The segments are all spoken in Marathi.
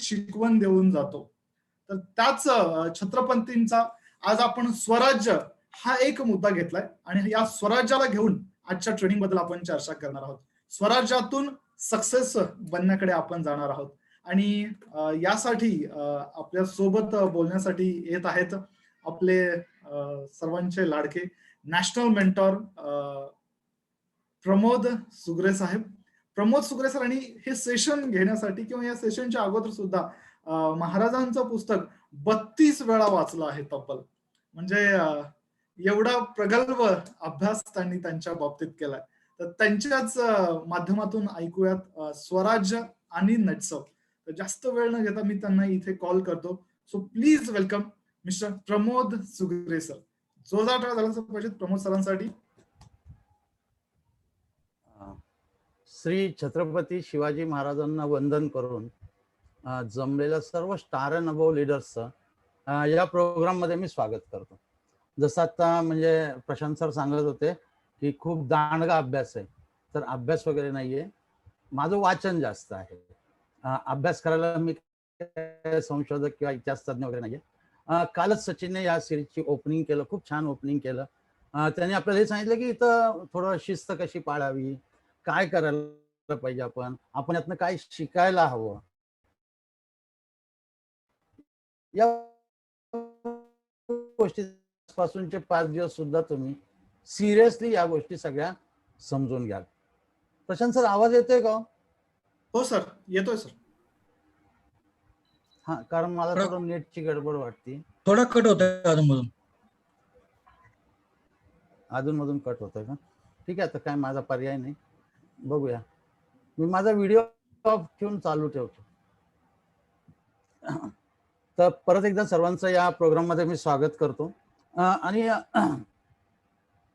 शिकवण देऊन जातो. तर त्याच छत्रपतींचा आज आपण स्वराज्य हा एक मुद्दा घेतलाय आणि या स्वराज्याला घेऊन आजच्या ट्रेनिंग बद्दल आपण चर्चा करणार आहोत. स्वराज्यातून सक्सेस बनण्याकडे आपण जाणार आहोत आणि यासाठी आपल्या सोबत बोलण्यासाठी येत आहेत आपले सर्वांचे लाडके नॅशनल मेंटॉर प्रमोद सुगरे साहेब. प्रमोद सुगरे सर आणि हे सेशन घेण्यासाठी किंवा या सेशनच्या अगोदर सुद्धा महाराजांचं पुस्तक 32 वेळा वाचलं आहे तब्बल. म्हणजे एवढा प्रगल्भ अभ्यास त्यांनी त्यांच्या बाबतीत केलाय. तर त्यांच्याच माध्यमातून ऐकूयात स्वराज्य आणि नटसप. तर जास्त वेळ न घेता मी त्यांना इथे कॉल करतो. So please welcome mister Pramod Sugare sir. जोरदार टाळ्या झाल्या पाहिजे प्रमोद सरांसाठी. श्री छत्रपती शिवाजी महाराजांना वंदन करून जमलेल्या सर्व स्टार अँड अबोव्ह लीडर्सचं या प्रोग्राममध्ये मी स्वागत करतो. जसं आता म्हणजे प्रशांत सर सांगत होते की खूप दांडगा अभ्यास आहे, तर अभ्यास वगैरे नाहीये, माझं वाचन जास्त आहे. अभ्यास करायला मी संशोधक किंवा इतिहास तज्ञ वगैरे नाहीये. कालच सचिनने या सिरीजची ओपनिंग केलं, खूप छान ओपनिंग केलं. त्यांनी आपल्याला हे सांगितलं की इथं थोडं शिस्त कशी पाळावी, काय करायला पाहिजे, आपण यातनं काय शिकायला हवं, या गोष्टीपासूनचे 5 दिवस सुद्धा तुम्ही सिरियसली या गोष्टी सगळ्या समजून घ्याल. प्रशांत सर आवाज येतोय का? हो सर, येतोय सर. हा, कारण मला थोडं नेटची गडबड वाटते, थोडा कट होतोय अधूनमधून कट होतोय का? ठीक आहे, आता काय माझा पर्याय नाही, बघूया. मी माझा व्हिडिओ ऑफ ठेवून चालू ठेवतो. तर परत एकदा सर्वांचं या प्रोग्राममध्ये मी स्वागत करतो. आणि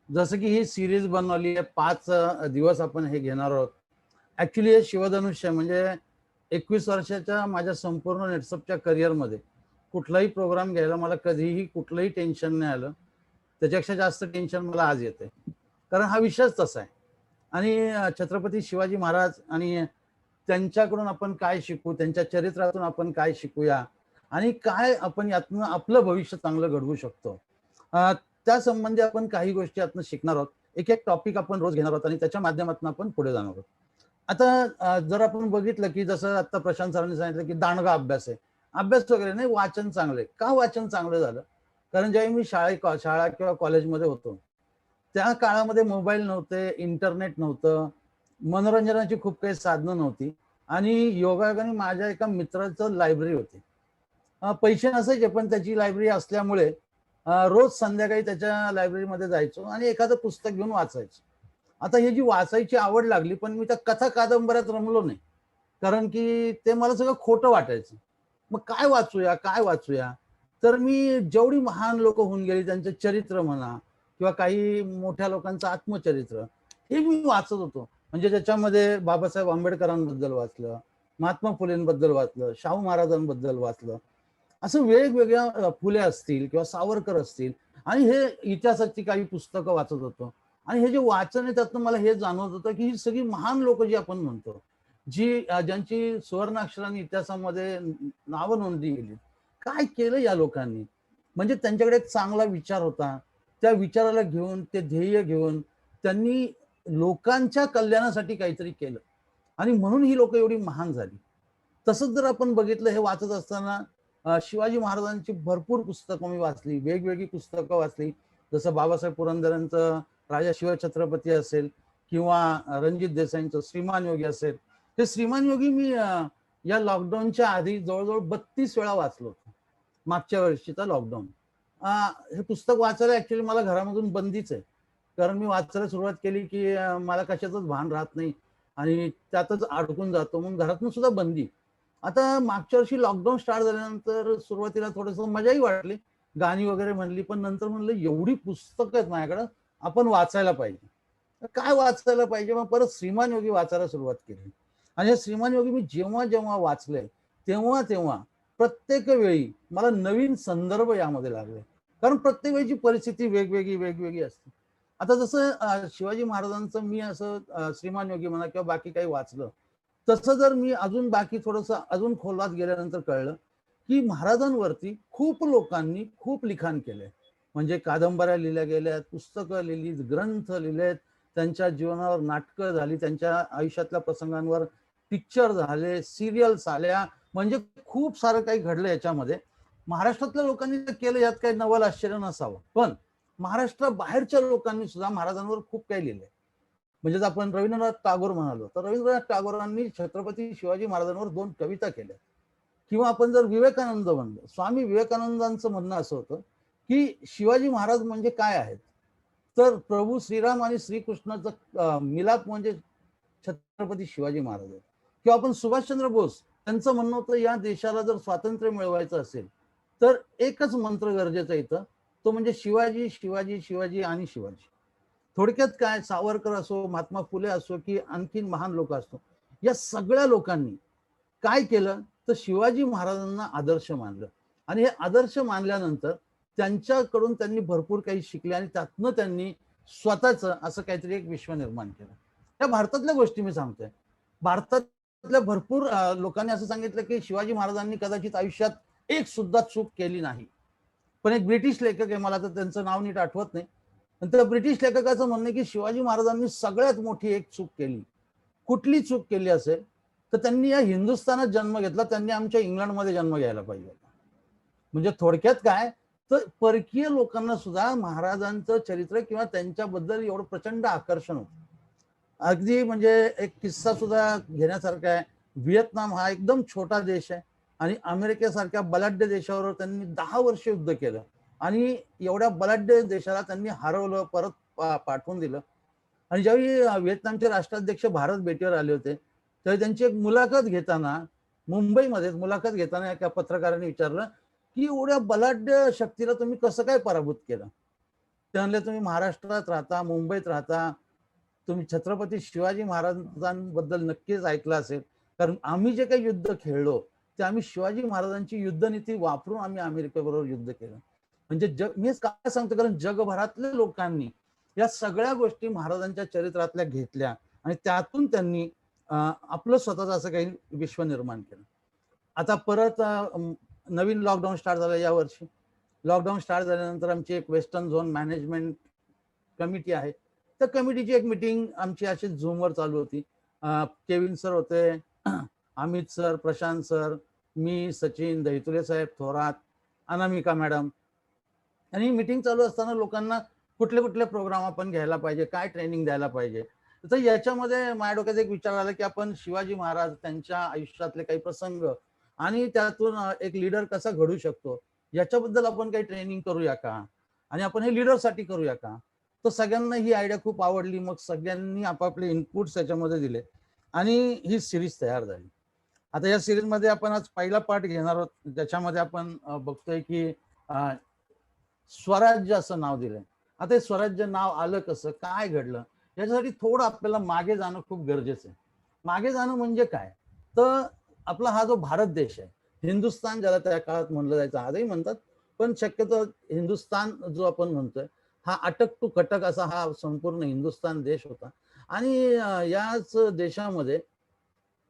जसं की ही सिरीज बनवली आहे, 5 दिवस आपण हे घेणार आहोत. ऍक्च्युली हे शिवधनुष्य म्हणजे 21 वर्षाच्या माझ्या संपूर्ण नेटसपच्या करिअरमध्ये कुठलाही प्रोग्राम घ्यायला मला कधीही कुठलंही टेन्शन नाही आलं. त्याच्यापेक्षा जास्त टेन्शन मला आज येते, कारण हा विषयच तसा आहे. आणि छत्रपती शिवाजी महाराज आणि त्यांच्याकडून आपण काय शिकू, त्यांच्या चरित्रातून आपण काय शिकूया आणि काय आपण यातनं आपलं भविष्य चांगलं घडवू शकतो, त्या संबंधी आपण काही गोष्टी यातनं शिकणार आहोत. एक एक टॉपिक आपण रोज घेणार आहोत आणि त्याच्या माध्यमातून आपण पुढे जाणार आहोत. आता जर आपण बघितलं की जसं आता प्रशांत सरांनी सांगितलं की दांडगा अभ्यास आहे, अभ्यास वगैरे नाही, वाचन चांगलं आहे. का वाचन चांगलं झालं? कारण ज्यावेळी मी शाळा किंवा कॉलेजमध्ये होतो त्या काळामध्ये मोबाईल नव्हते, इंटरनेट नव्हतं, मनोरंजनाची खूप काही साधनं नव्हती आणि योगायोगाने माझ्या एका मित्राचं लायब्ररी होती. पैसे नसायचे, पण त्याची लायब्ररी असल्यामुळे रोज संध्याकाळी त्याच्या लायब्ररीमध्ये जायचो आणि एखादं पुस्तक घेऊन वाचायचो. आता ही जी वाचायची आवड लागली, पण मी त्या कथा कादंबऱ्यात रमलो नाही, कारण की ते मला सगळं खोटं वाटायचं. मग काय वाचूया? तर मी जेवढी महान लोक होऊन गेली त्यांचे चरित्र म्हणा किंवा काही मोठ्या लोकांचं आत्मचरित्र हे मी वाचत होतो. म्हणजे त्याच्यामध्ये बाबासाहेब आंबेडकरांबद्दल वाचलं, महात्मा फुलेंबद्दल वाचलं, शाहू महाराजांबद्दल वाचलं, असं वेगवेगळ्या फुले असतील किंवा सावरकर असतील, आणि हे इतिहासाची काही पुस्तकं वाचत होतो. आणि हे जे वाचन आहे त्यातनं मला हे जाणवत होतं की ही सगळी महान लोक जी आपण म्हणतो, ज्यांची सुवर्णाक्षरांनी इतिहासामध्ये नावं नोंदली गेली, काय केलं या लोकांनी? म्हणजे त्यांच्याकडे एक चांगला विचार होता, त्या विचाराला घेऊन, ते ध्येय घेऊन त्यांनी लोकांच्या कल्याणासाठी काहीतरी केलं आणि म्हणून ही लोक एवढी महान झाली. तसंच जर आपण बघितलं, हे वाचत असताना शिवाजी महाराजांची भरपूर पुस्तकं मी वाचली, वेगवेगळी पुस्तकं वाचली. जसं बाबासाहेब पुरंदरेंचं राजा शिवछत्रपती असेल किंवा रणजित देसाईंचं श्रीमान योगी असेल. हे श्रीमान योगी मी या लॉकडाऊनच्या आधी जवळजवळ 32 वेळा वाचलो होतो, मागच्या वर्षीचा लॉकडाऊन. हे पुस्तक वाचायला ऍक्च्युली मला घरामधून बंदीच आहे, कारण मी वाचायला सुरुवात केली की मला कशाचंच भान राहत नाही आणि त्यातच अडकून जातो, म्हणून घरातून सुद्धा बंदी. आता मागच्या वर्षी लॉकडाऊन स्टार्ट झाल्यानंतर सुरुवातीला थोडंसं मजाही वाटली, गाणी वगैरे म्हणली, पण नंतर म्हणलं एवढी पुस्तकं आहेत माझ्याकडं, आपण वाचायला पाहिजे. काय वाचायला पाहिजे? मग परत श्रीमान योगी वाचायला सुरुवात केली. आणि हे श्रीमान योगी मी जेव्हा जेव्हा वाचले तेव्हा तेव्हा प्रत्येक वेळी मला नवीन संदर्भ यामध्ये लागले, कारण प्रत्येक वेळीची परिस्थिती वेगवेगळी असते. आता जसं शिवाजी महाराजांचं मी असं श्रीमान योगी म्हणा किंवा बाकी काही वाचलं, तसं जर मी अजून बाकी थोडंसं अजून खोलात गेल्यानंतर कळलं की महाराजांवरती खूप लोकांनी खूप लिखाण केलंय. म्हणजे कादंबऱ्या लिहिल्या गेल्यात, पुस्तकं लिहिली, ग्रंथ लिहिलेत, त्यांच्या जीवनावर नाटकं झाली, त्यांच्या आयुष्यातल्या प्रसंगांवर पिक्चर झाले, सिरियल्स आल्या, म्हणजे खूप सारं काही घडलं याच्यामध्ये. महाराष्ट्रातल्या लोकांनी जे केलं यात काही नवल आश्चर्य नसावं, पण महाराष्ट्राबाहेरच्या लोकांनी सुद्धा महाराजांवर खूप काही लिहिलंय. म्हणजे आपण रवींद्रनाथ टागोर म्हणालो तर रवींद्रनाथ टागोरांनी छत्रपती शिवाजी महाराजांवर 2 कविता केल्या. किंवा आपण जर विवेकानंद म्हणलो, स्वामी विवेकानंदांचं म्हणणं असं होतं की शिवाजी महाराज म्हणजे काय आहेत, तर प्रभू श्रीराम आणि श्रीकृष्णाचा मिलाप म्हणजे छत्रपती शिवाजी महाराज आहेत. किंवा आपण सुभाषचंद्र बोस त्यांचं म्हणणं होतं या देशाला जर स्वातंत्र्य मिळवायचं असेल तर एकच मंत्र गरजेचा इथं, तो म्हणजे शिवाजी शिवाजी शिवाजी आणि शिवाजी. थोडक्यात काय, सावरकर असो, महात्मा फुले असो की आणखीन महान लोक असतो, या सगळ्या लोकांनी काय केलं तर शिवाजी महाराजांना आदर्श मानलं. आणि हे आदर्श मानल्यानंतर त्यांच्याकडून त्यांनी भरपूर काही शिकले आणि त्यातनं त्यांनी स्वतःचं असं काहीतरी एक विश्व निर्माण केलं. त्या भारतातल्या गोष्टी मी सांगतोय. भारतातल्या भरपूर लोकांनी असं सांगितलं की शिवाजी महाराजांनी कदाचित आयुष्यात एक सुद्धा चूक केली नाही. पण एक ब्रिटिश लेखक आहे, मला तर त्यांचं नाव नीट आठवत नाही, पण त्या ब्रिटिश लेखकाचं म्हणणं की शिवाजी महाराजांनी सगळ्यात मोठी एक चूक केली. कुठली चूक केली असेल तर त्यांनी या हिंदुस्थानात जन्म घेतला, त्यांनी आमच्या इंग्लंडमध्ये जन्म घ्यायला पाहिजे. म्हणजे थोडक्यात काय, तर परकीय लोकांना सुद्धा महाराजांचं चरित्र किंवा त्यांच्याबद्दल एवढं प्रचंड आकर्षण होतं. अगदी म्हणजे एक किस्सा सुद्धा घेण्यासारखा आहे. व्हिएतनाम हा एकदम छोटा देश आहे आणि अमेरिकेसारख्या बलाढ्य देशावर त्यांनी 10 वर्ष युद्ध केलं आणि एवढ्या बलाढ्य देशाला त्यांनी हरवलं, परत पाठवून दिलं. आणि ज्यावेळी व्हिएतनामचे राष्ट्राध्यक्ष भारत भेटीवर आले होते त्यावेळी त्यांची एक मुलाखत घेताना, मुंबईमध्येच मुलाखत घेताना एका पत्रकाराने विचारलं की एवढ्या बलाढ्य शक्तीला तुम्ही कसं काय पराभूत केलं. ते म्हणले तुम्ही महाराष्ट्रात राहता, मुंबईत राहता, तुम्ही छत्रपती शिवाजी महाराजांबद्दल नक्कीच ऐकलं असेल, कारण आम्ही जे काही युद्ध खेळलो ते आम्ही शिवाजी महाराजांची युद्धनीती वापरून आम्ही अमेरिकेबरोबर युद्ध केलं. म्हणजे मी काय सांगतो, कारण जगभरातल्या लोकांनी या सगळ्या गोष्टी महाराजांच्या चरित्रातल्या घेतल्या आणि त्यातून त्यांनी आपलं स्वतःचं असं काही विश्व निर्माण केलं. आता परत नवीन लॉकडाऊन स्टार्ट झालं यावर्षी. लॉकडाऊन स्टार्ट झाल्यानंतर आमची एक वेस्टर्न झोन मॅनेजमेंट कमिटी आहे, त्या कमिटीची एक मिटिंग आमची अशी झूमवर चालू होती. केविन सर होते, अमित सर, प्रशांत सर, मी, सचिन, दहितुले साहेब, थोरात, अनामिका मॅडम. आणि मीटिंग चालू असताना लोकांना कुठले कुठले प्रोग्राम आपण घ्यायला पाहिजे, काय ट्रेनिंग द्यायला पाहिजे. तर याच्यामध्ये माझ्या डोक्यात एक विचार आला की आपण शिवाजी महाराज, त्यांच्या आयुष्यातले काही प्रसंग आणि त्यातून एक लीडर कसा घडू शकतो याच्याबद्दल आपण काही ट्रेनिंग करूया का, आणि आपण हे लीडरसाठी करूया का. तर सगळ्यांना ही आयडिया खूप आवडली. मग सगळ्यांनी आपापले इनपुट्स याच्यामध्ये दिले आणि ही सिरीज तयार झाली. आता या सिरीजमध्ये आपण आज पहिला पार्ट घेणार आहोत, ज्याच्यामध्ये आपण बघतोय की स्वराज्य असं नाव दिलंय. आता हे स्वराज्य नाव आलं कसं, काय घडलं, याच्यासाठी थोडं आपल्याला मागे जाणं खूप गरजेचं आहे. मागे जाणं म्हणजे काय, तर आपला हा जो भारत देश आहे, हिंदुस्थान ज्याला त्या काळात म्हणलं जायचं, आजही म्हणतात, पण शक्यतो हिंदुस्थान जो आपण म्हणतोय हा अटक टू कटक असा हा संपूर्ण हिंदुस्थान देश होता. आणि याच देशामध्ये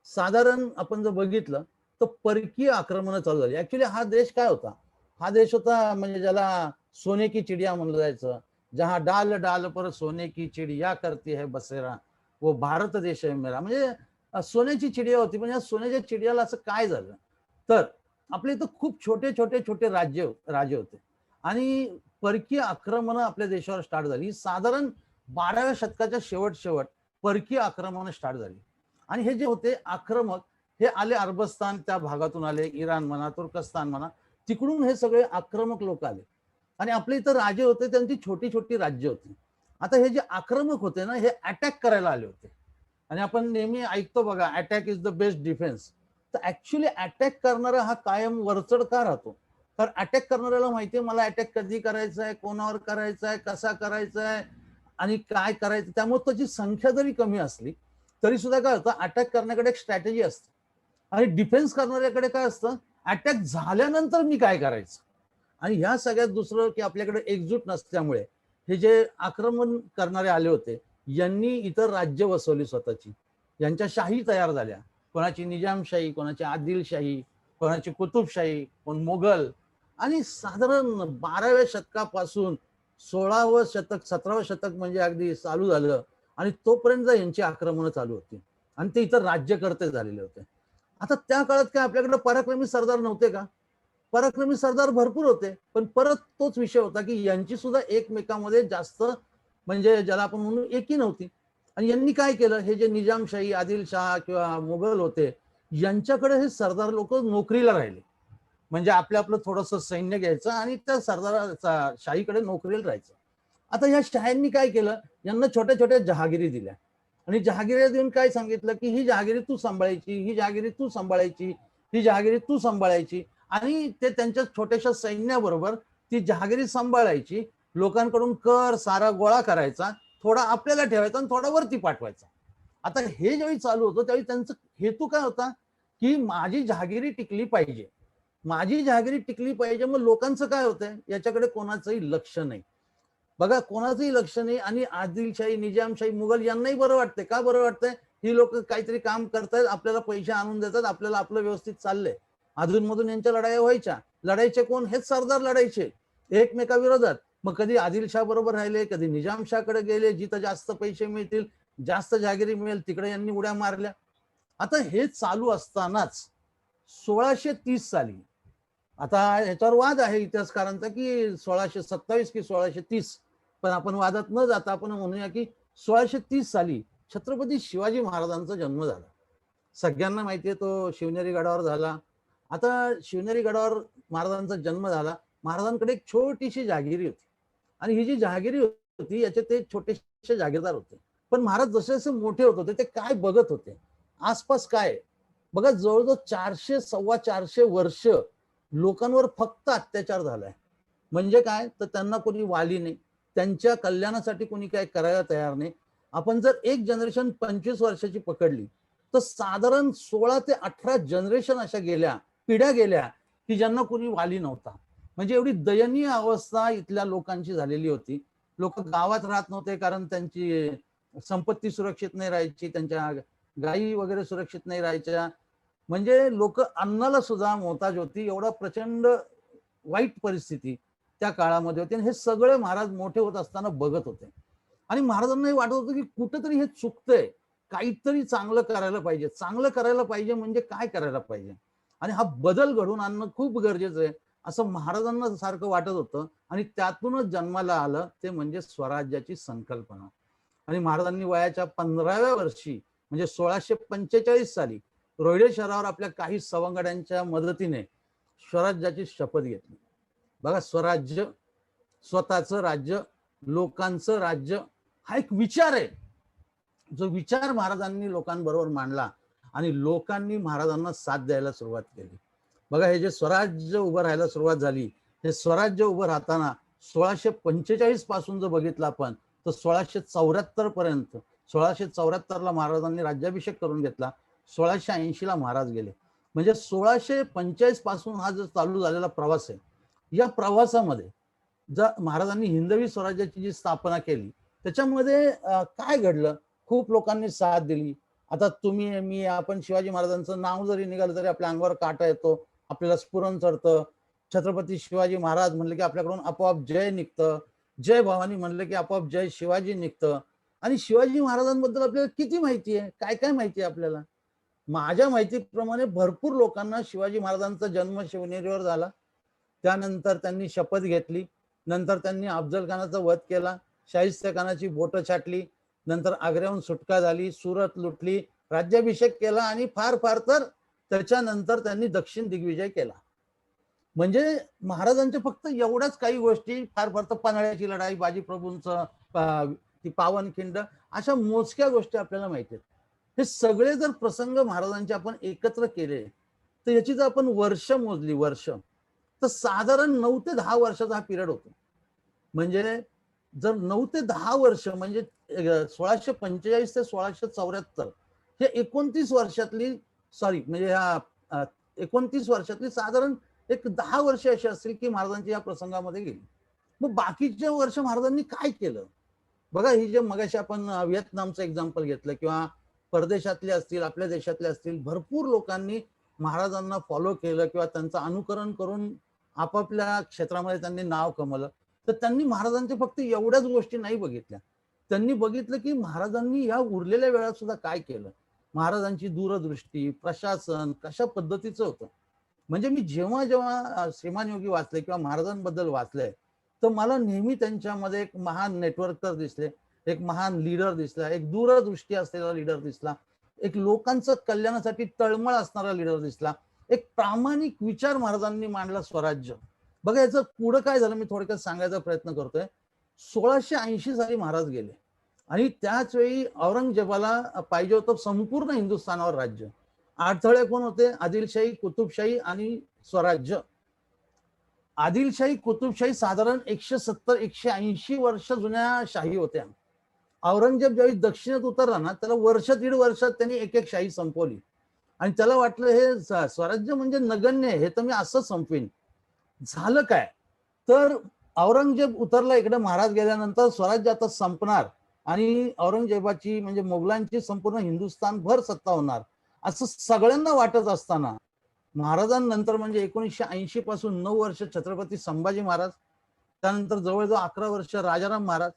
साधारण आपण जर बघितलं तर परकीय आक्रमण चालू झाली. ऍक्च्युली हा देश काय होता, हा देश होता म्हणजे ज्याला सोने की चिडिया म्हणलं जायचं, जहा डाल डाल पर सोने की चिडिया करती है बसेरा, वो भारत देश आहे मेरा. म्हणजे सोन्याची चिडिया होती, पण या सोन्याच्या चिडियाला असं काय झालं, तर आपल्या इथं खूप छोटे छोटे छोटे राजे होते आणि परकीय आक्रमणं आपल्या देशावर स्टार्ट झाली. साधारण 12व्या शतकाच्या शेवट परकीय आक्रमणं स्टार्ट झाली. आणि हे जे होते आक्रमक, हे आले अरबस्तान त्या भागातून आले, इराण म्हणा, तुर्कस्तान म्हणा, तिकडून हे सगळे आक्रमक लोक आले आणि आपल्या इथं राजे होते, त्यांची छोटी छोटी राज्य होती. आता हे जे आक्रमक होते ना, हे अटॅक करायला आले होते. आणि आपण नेहमी ऐकतो बघा, attack is the best defence. तर ऍक्च्युली अटॅक करणारा हा कायम वरचढ का राहतो, तर अटॅक करणाऱ्याला माहितीये मला अटॅक कधी करायचा आहे, कोणावर करायचा आहे, कसा करायचा आहे आणि काय करायचं. त्यामुळे त्याची संख्या जरी कमी असली तरी सुद्धा काय होतं, अटॅक करण्याकडे एक स्ट्रॅटेजी असते आणि डिफेन्स करणाऱ्याकडे काय असतं, अटॅक झाल्यानंतर मी काय करायचं. आणि ह्या सगळ्यात दुसरं की आपल्याकडे एकजूट नसल्यामुळे हे जे आक्रमण करणारे आले होते यांनी इतर राज्य वसवली स्वतःची, यांच्या शाही तयार झाल्या, कोणाची निजामशाही, कोणाची आदिलशाही, कोणाची कुतुबशाही, कोण मोगल. आणि साधारण 12व्या शतकापासून 16वं शतक 17वं शतक म्हणजे अगदी चालू झालं आणि तोपर्यंत यांची आक्रमणं चालू होती आणि ते इतर राज्यकर्ते झालेले होते. आता त्या काळात काय आपल्याकडे पराक्रमी सरदार नव्हते का? पराक्रमी सरदार भरपूर होते, पण परत तोच विषय होता की यांची सुद्धा एकमेकांमध्ये जास्त म्हणजे ज्याला आपण म्हणू एकी नव्हती. आणि यांनी काय केलं, हे जे निजामशाही, आदिलशाह किंवा मोगल होते, यांच्याकडे हे सरदार लोक नोकरीला राहिले. म्हणजे आपलं आपलं थोडंसं सैन्य घ्यायचं आणि त्या सरदार शाहीकडे नोकरीला राहायचं. आता या शाह्यांनी काय केलं, यांना छोट्या छोट्या जहागिरी दिल्या आणि जहागिरी देऊन काय सांगितलं की ही जहागिरी तू सांभाळायची, ही जहागिरी तू सांभाळायची, ही जहागिरी तू सांभाळायची. आणि ते त्यांच्या छोट्याशा सैन्याबरोबर ती जहागिरी सांभाळायची, लोकांकडून कर सारा गोळा करायचा, थोडा आपल्याला ठेवायचा आणि थोडा वरती पाठवायचा. आता हे ज्यावेळी चालू होतं त्यावेळी त्यांचा हेतू काय होता की माझी जहागिरी टिकली पाहिजे, माझी जहागिरी टिकली पाहिजे. मग लोकांचं काय होतंय, याच्याकडे कोणाचंही लक्ष नाही. बघा, कोणाचंही लक्ष नाही. आणि आदिलशाही, निजामशाही, मुघल यांनाही बरं वाटतंय. का बरं वाटतंय? ही लोक काहीतरी काम करतायत, आपल्याला पैसे आणून देतात, आपल्याला आपलं व्यवस्थित चाललंय. अधूनमधून यांच्या लढाया व्हायच्या. लढायचे कोण? हेच सरदार लढायचे एकमेकाविरोधात. मग कधी आदिलशाह बरोबर राहिले, कधी निजामशाहकडे गेले, जिथं जास्त पैसे मिळतील, जास्त जहागिरी मिळेल तिकडे यांनी उड्या मारल्या. आता हे चालू असतानाच 1630 साली, आता ह्याच्यावर वाद आहे इतिहासकारांचा की 1627 की 1630, पण आपण वादात न जाता आपण म्हणूया की 1630 साली छत्रपती शिवाजी महाराजांचा जन्म झाला. सगळ्यांना माहितीये तो शिवनेरी गडावर झाला. आता शिवनेरी गडावर महाराजांचा जन्म झाला. महाराजांकडे एक छोटीशी जहागिरी होती आणि ही जी जहागिरी होती याचे ते छोटेसे जागीरदार होते. पण महाराज जसे जसे मोठे होत होते ते काय बघत होते, आसपास काय. बघा, जवळजवळ 400 450 वर्ष लोकांवर फक्त अत्याचार झालाय. म्हणजे काय, तर त्यांना कोणी वाली नाही, त्यांच्या कल्याणासाठी कोणी काय करायला तयार नाही. आपण जर एक जनरेशन 25 वर्षाची पकडली तर साधारण 16 ते 18 जनरेशन अशा गेल्या, पिढ्या गेल्या की ज्यांना कोणी वाली नव्हता. म्हणजे एवढी दयनीय अवस्था इथल्या लोकांची झालेली होती. लोक गावात राहत नव्हते कारण त्यांची संपत्ती सुरक्षित नाही राहायची, त्यांच्या गायी वगैरे सुरक्षित नाही राहायच्या. म्हणजे लोक अन्नाला सुद्धा मोहताज होती. एवढा प्रचंड वाईट परिस्थिती त्या काळामध्ये होती. आणि हे सगळे महाराज मोठे होत असताना बघत होते. आणि महाराजांना वाटत होतं की कुठेतरी हे चुकतंय, काहीतरी चांगलं करायला पाहिजे. चांगलं करायला पाहिजे म्हणजे काय करायला पाहिजे, आणि हा बदल घडवून आणणं खूप गरजेचं आहे असं महाराजांना सारखं वाटत होतं. आणि त्यातूनच जन्माला आलं ते म्हणजे स्वराज्याची संकल्पना. आणि महाराजांनी वयाच्या 15व्या वर्षी म्हणजे 1645 साली रोहिले शहरावर आपल्या काही सवंगड्यांच्या मदतीने स्वराज्याची शपथ घेतली. बघा, स्वराज्य, स्वतःचं राज्य, लोकांचं राज्य, हा एक विचार आहे. जो विचार महाराजांनी लोकांबरोबर मांडला आणि लोकांनी महाराजांना साथ द्यायला सुरुवात केली. बघा, हे जे स्वराज्य उभं राहायला सुरुवात झाली, हे स्वराज्य उभं राहताना 1645 पासून जर बघितलं आपण तर 1674 पर्यंत, 1674 महाराजांनी राज्याभिषेक करून घेतला. 1680 महाराज गेले. म्हणजे 1645 पासून हा जो चालू झालेला प्रवास आहे, या प्रवासामध्ये जर महाराजांनी हिंदवी स्वराज्याची जी स्थापना केली त्याच्यामध्ये काय घडलं, खूप लोकांनी साथ दिली. आता तुम्ही, मी, आपण शिवाजी महाराजांचं नाव जरी निघालं तरी आपल्या अंगावर काटा येतो, आपल्याला स्फुरण चढतं. छत्रपती शिवाजी महाराज म्हणलं की आपल्याकडून आपोआप जय निघतं, जय भवानी म्हणलं की आपोआप जय शिवाजी निघतं. आणि शिवाजी महाराजांबद्दल आपल्याला किती माहिती आहे, काय काय माहिती आहे आपल्याला. माझ्या माहितीप्रमाणे भरपूर लोकांना शिवाजी महाराजांचा जन्म शिवनेरीवर झाला, त्यानंतर त्यांनी शपथ घेतली, नंतर त्यांनी अफजल खानाचा वध केला, शाहिस्ते खानाची बोटं छाटली, नंतर आग्र्याहून सुटका झाली, सुरत लुटली, राज्याभिषेक केला आणि फार फार तर त्याच्यानंतर त्यांनी दक्षिण दिग्विजय केला. म्हणजे महाराजांच्या फक्त एवढ्याच काही गोष्टी, फार फार तर पन्हाळ्याची लढाई, बाजीप्रभूंचं ती पावनखिंड, अशा मोजक्या गोष्टी आपल्याला माहिती आहेत. हे सगळे जर प्रसंग महाराजांचे आपण एकत्र केले तर याची जर आपण वर्ष मोजली, वर्ष, तर साधारण 9 ते 10 वर्षाचा हा पिरियड होतो. म्हणजे जर 9 ते 10 वर्ष म्हणजे 1645 ते 1674 हे 29 वर्षातली, सॉरी म्हणजे ह्या 29 वर्षातली साधारण एक 10 वर्ष अशी असतील की महाराजांची या प्रसंगामध्ये गेली. मग बाकीचे वर्ष महाराजांनी काय केलं? बघा, ही जे मगाशी आपण व्हिएतनामचं एक्झाम्पल घेतलं किंवा परदेशातले असतील, आपल्या देशातले असतील, भरपूर लोकांनी महाराजांना फॉलो केलं किंवा त्यांचं अनुकरण करून आपापल्या क्षेत्रामध्ये त्यांनी नाव कमवलं. तर त्यांनी महाराजांच्या फक्त एवढ्याच गोष्टी नाही बघितल्या, त्यांनी बघितलं की महाराजांनी या उरलेल्या वेळात सुद्धा काय केलं, महाराजांची दूरदृष्टी, प्रशासन कशा पद्धतीचं होतं. म्हणजे मी जेव्हा जेव्हा श्रीमान योगी वाचले किंवा महाराजांबद्दल वाचलंय, तर मला नेहमी त्यांच्यामध्ये एक महान नेटवर्कर दिसले, एक महान लीडर दिसला, एक दूरदृष्टी असलेला लीडर दिसला, एक लोकांचं कल्याणासाठी तळमळ असणारा लीडर दिसला, एक प्रामाणिक विचार महाराजांनी मांडला स्वराज्य. बघा याचं पुढं काय झालं मी थोडक्यात सांगायचा प्रयत्न करतोय. 1680 साली महाराज गेले आणि त्याच वेळी औरंगजेबाला पाहिजे होतं संपूर्ण हिंदुस्थानावर राज्य. अडथळे कोण होते? आदिलशाही, कुतुबशाही आणि स्वराज्य. आदिलशाही, कुतुबशाही साधारण 170-180 वर्ष जुन्या शाही होत्या. औरंगजेब ज्यावेळी दक्षिणेत उतरला ना, त्याला वर्ष दीड वर्षात त्यांनी एक एक शाही संपवली आणि त्याला वाटलं हे स्वराज्य म्हणजे नगण्य आहे, हे तर मी असं संपवीन. झालं काय, तर औरंगजेब उतरला इकडे, महाराज गेल्यानंतर स्वराज्य आता संपणार आणि औरंगजेबाची म्हणजे मोगलांची संपूर्ण हिंदुस्थानभर सत्ता होणार असं सगळ्यांना वाटत असताना महाराजांनंतर म्हणजे 1980 पासून 9 वर्ष छत्रपती संभाजी महाराज, त्यानंतर जवळजवळ 11 वर्ष राजाराम महाराज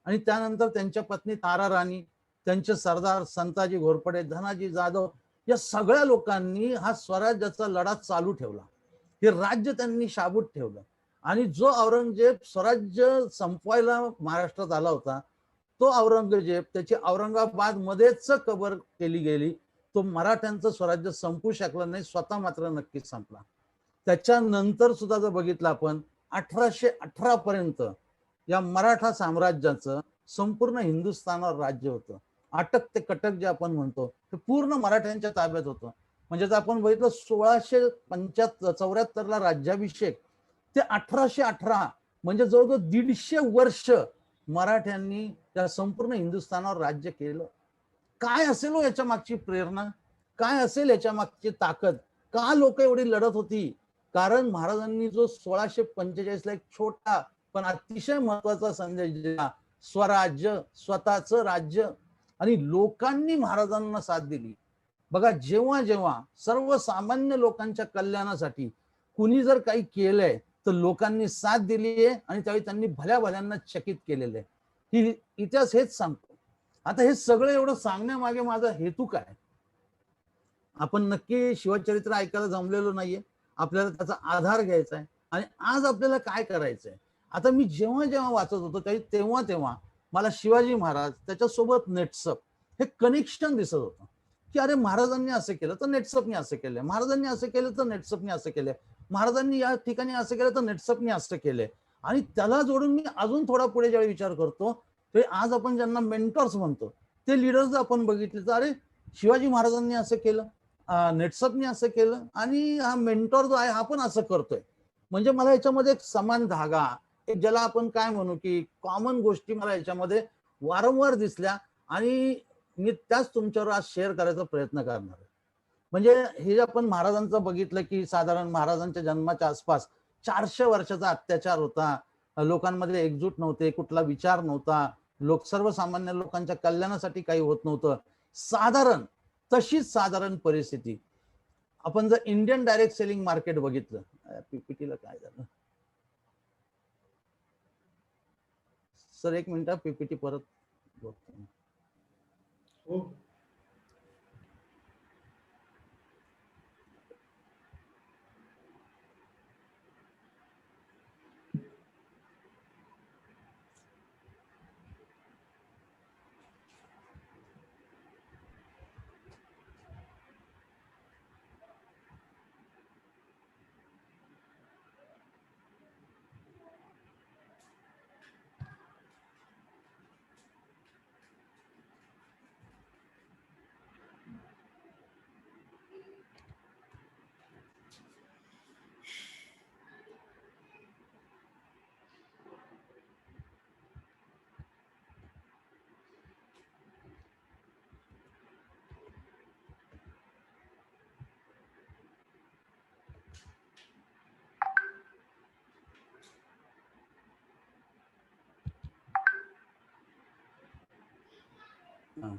आणि त्यानंतर त्यांच्या पत्नी तारा राणी, त्यांचे सरदार संताजी घोरपडे, धनाजी जाधव, या सगळ्या लोकांनी हा स्वराज्याचा लढा चालू ठेवला. हे राज्य त्यांनी शाबूत ठेवलं आणि जो औरंगजेब स्वराज्य संपवायला महाराष्ट्रात आला होता, तो औरंगजेब त्याची औरंगाबाद मध्येच कबर केली गेली. तो मराठ्यांचं स्वराज्य संपू शकला नाही, स्वतः मात्र नक्कीच संपला. त्याच्यानंतर सुद्धा जर बघितलं आपण 1818 पर्यंत या मराठा साम्राज्याचं संपूर्ण हिंदुस्थानावर राज्य होतं. अटक ते कटक जे आपण म्हणतो ते पूर्ण मराठ्यांच्या ताब्यात होतं. म्हणजे जर आपण बघितलं 1674 ला राज्याभिषेक ते 1818 म्हणजे जवळजवळ 150 वर्ष मराठ्यांनी त्या संपूर्ण हिंदुस्थानावर राज्य केलं. काय असेल हो याच्या मागची प्रेरणा, काय असेल याच्या मागची ताकद, का लोक एवढी लढत होती? कारण महाराजांनी जो 1645 ला एक छोटा पण अतिशय महत्वाचा संदेश दिला, स्वराज्य, स्वतःचं राज्य, आणि लोकांनी महाराजांना साथ दिली. बघा जेव्हा जेव्हा सर्वसामान्य लोकांच्या कल्याणासाठी कुणी जर काही केलंय तर लोकांनी साथ दिली आहे आणि त्यावेळी त्यांनी भल्या भल्यांना चकित केलेलं आहे. ही इतिहास हेच सांगतो. आता हे सगळं एवढं सांगण्यामागे माझा हेतू काय? आपण नक्की शिवचरित्र ऐकायला जमलेलो नाहीये, आपल्याला त्याचा आधार घ्यायचा आहे आणि आज आपल्याला काय करायचंय. आता मी जेव्हा जेव्हा वाचत होतो तेव्हा तेव्हा मला शिवाजी महाराज त्याच्यासोबत नेटसप हे कनेक्शन दिसत होतं की अरे महाराजांनी असं केलं तर नेटसपने असं केलंय, महाराजांनी असं केलं तर नेटसपने असं केलंय, महाराजांनी या ठिकाणी असं केलं तर नेटसपने असं केलंय. आणि त्याला जोडून मी अजून थोडा पुढे ज्यावेळी विचार करतो ते आज आपण ज्यांना मेंटॉर्स म्हणतो ते लीडर्स आपण बघितले तर अरे शिवाजी महाराजांनी असं केलं, नेटसपने असं केलं आणि हा मेंटॉर जो आहे हा पण असं करतोय. म्हणजे मला याच्यामध्ये एक समान धागा, एक ज्याला आपण काय म्हणू की कॉमन गोष्टी मला याच्यामध्ये वारंवार दिसल्या आणि मी त्याच तुमच्यावर आज शेअर करायचा प्रयत्न करणार आहे. म्हणजे हे आपण महाराजांचं बघितलं की साधारण महाराजांच्या जन्माच्या आसपास 400 वर्षाचा अत्याचार होता, लोकांमध्ये एकजूट नव्हते, कुठला विचार नव्हता, सर्वसामान्य लोकांच्या कल्याणासाठी काही होत नव्हतं. साधारण तशीच साधारण परिस्थिती आपण जर इंडियन डायरेक्ट सेलिंग मार्केट बघितलं, पीपीटीला काय झालं सर, एक मिनिट पीपीटी परत बघतो. हो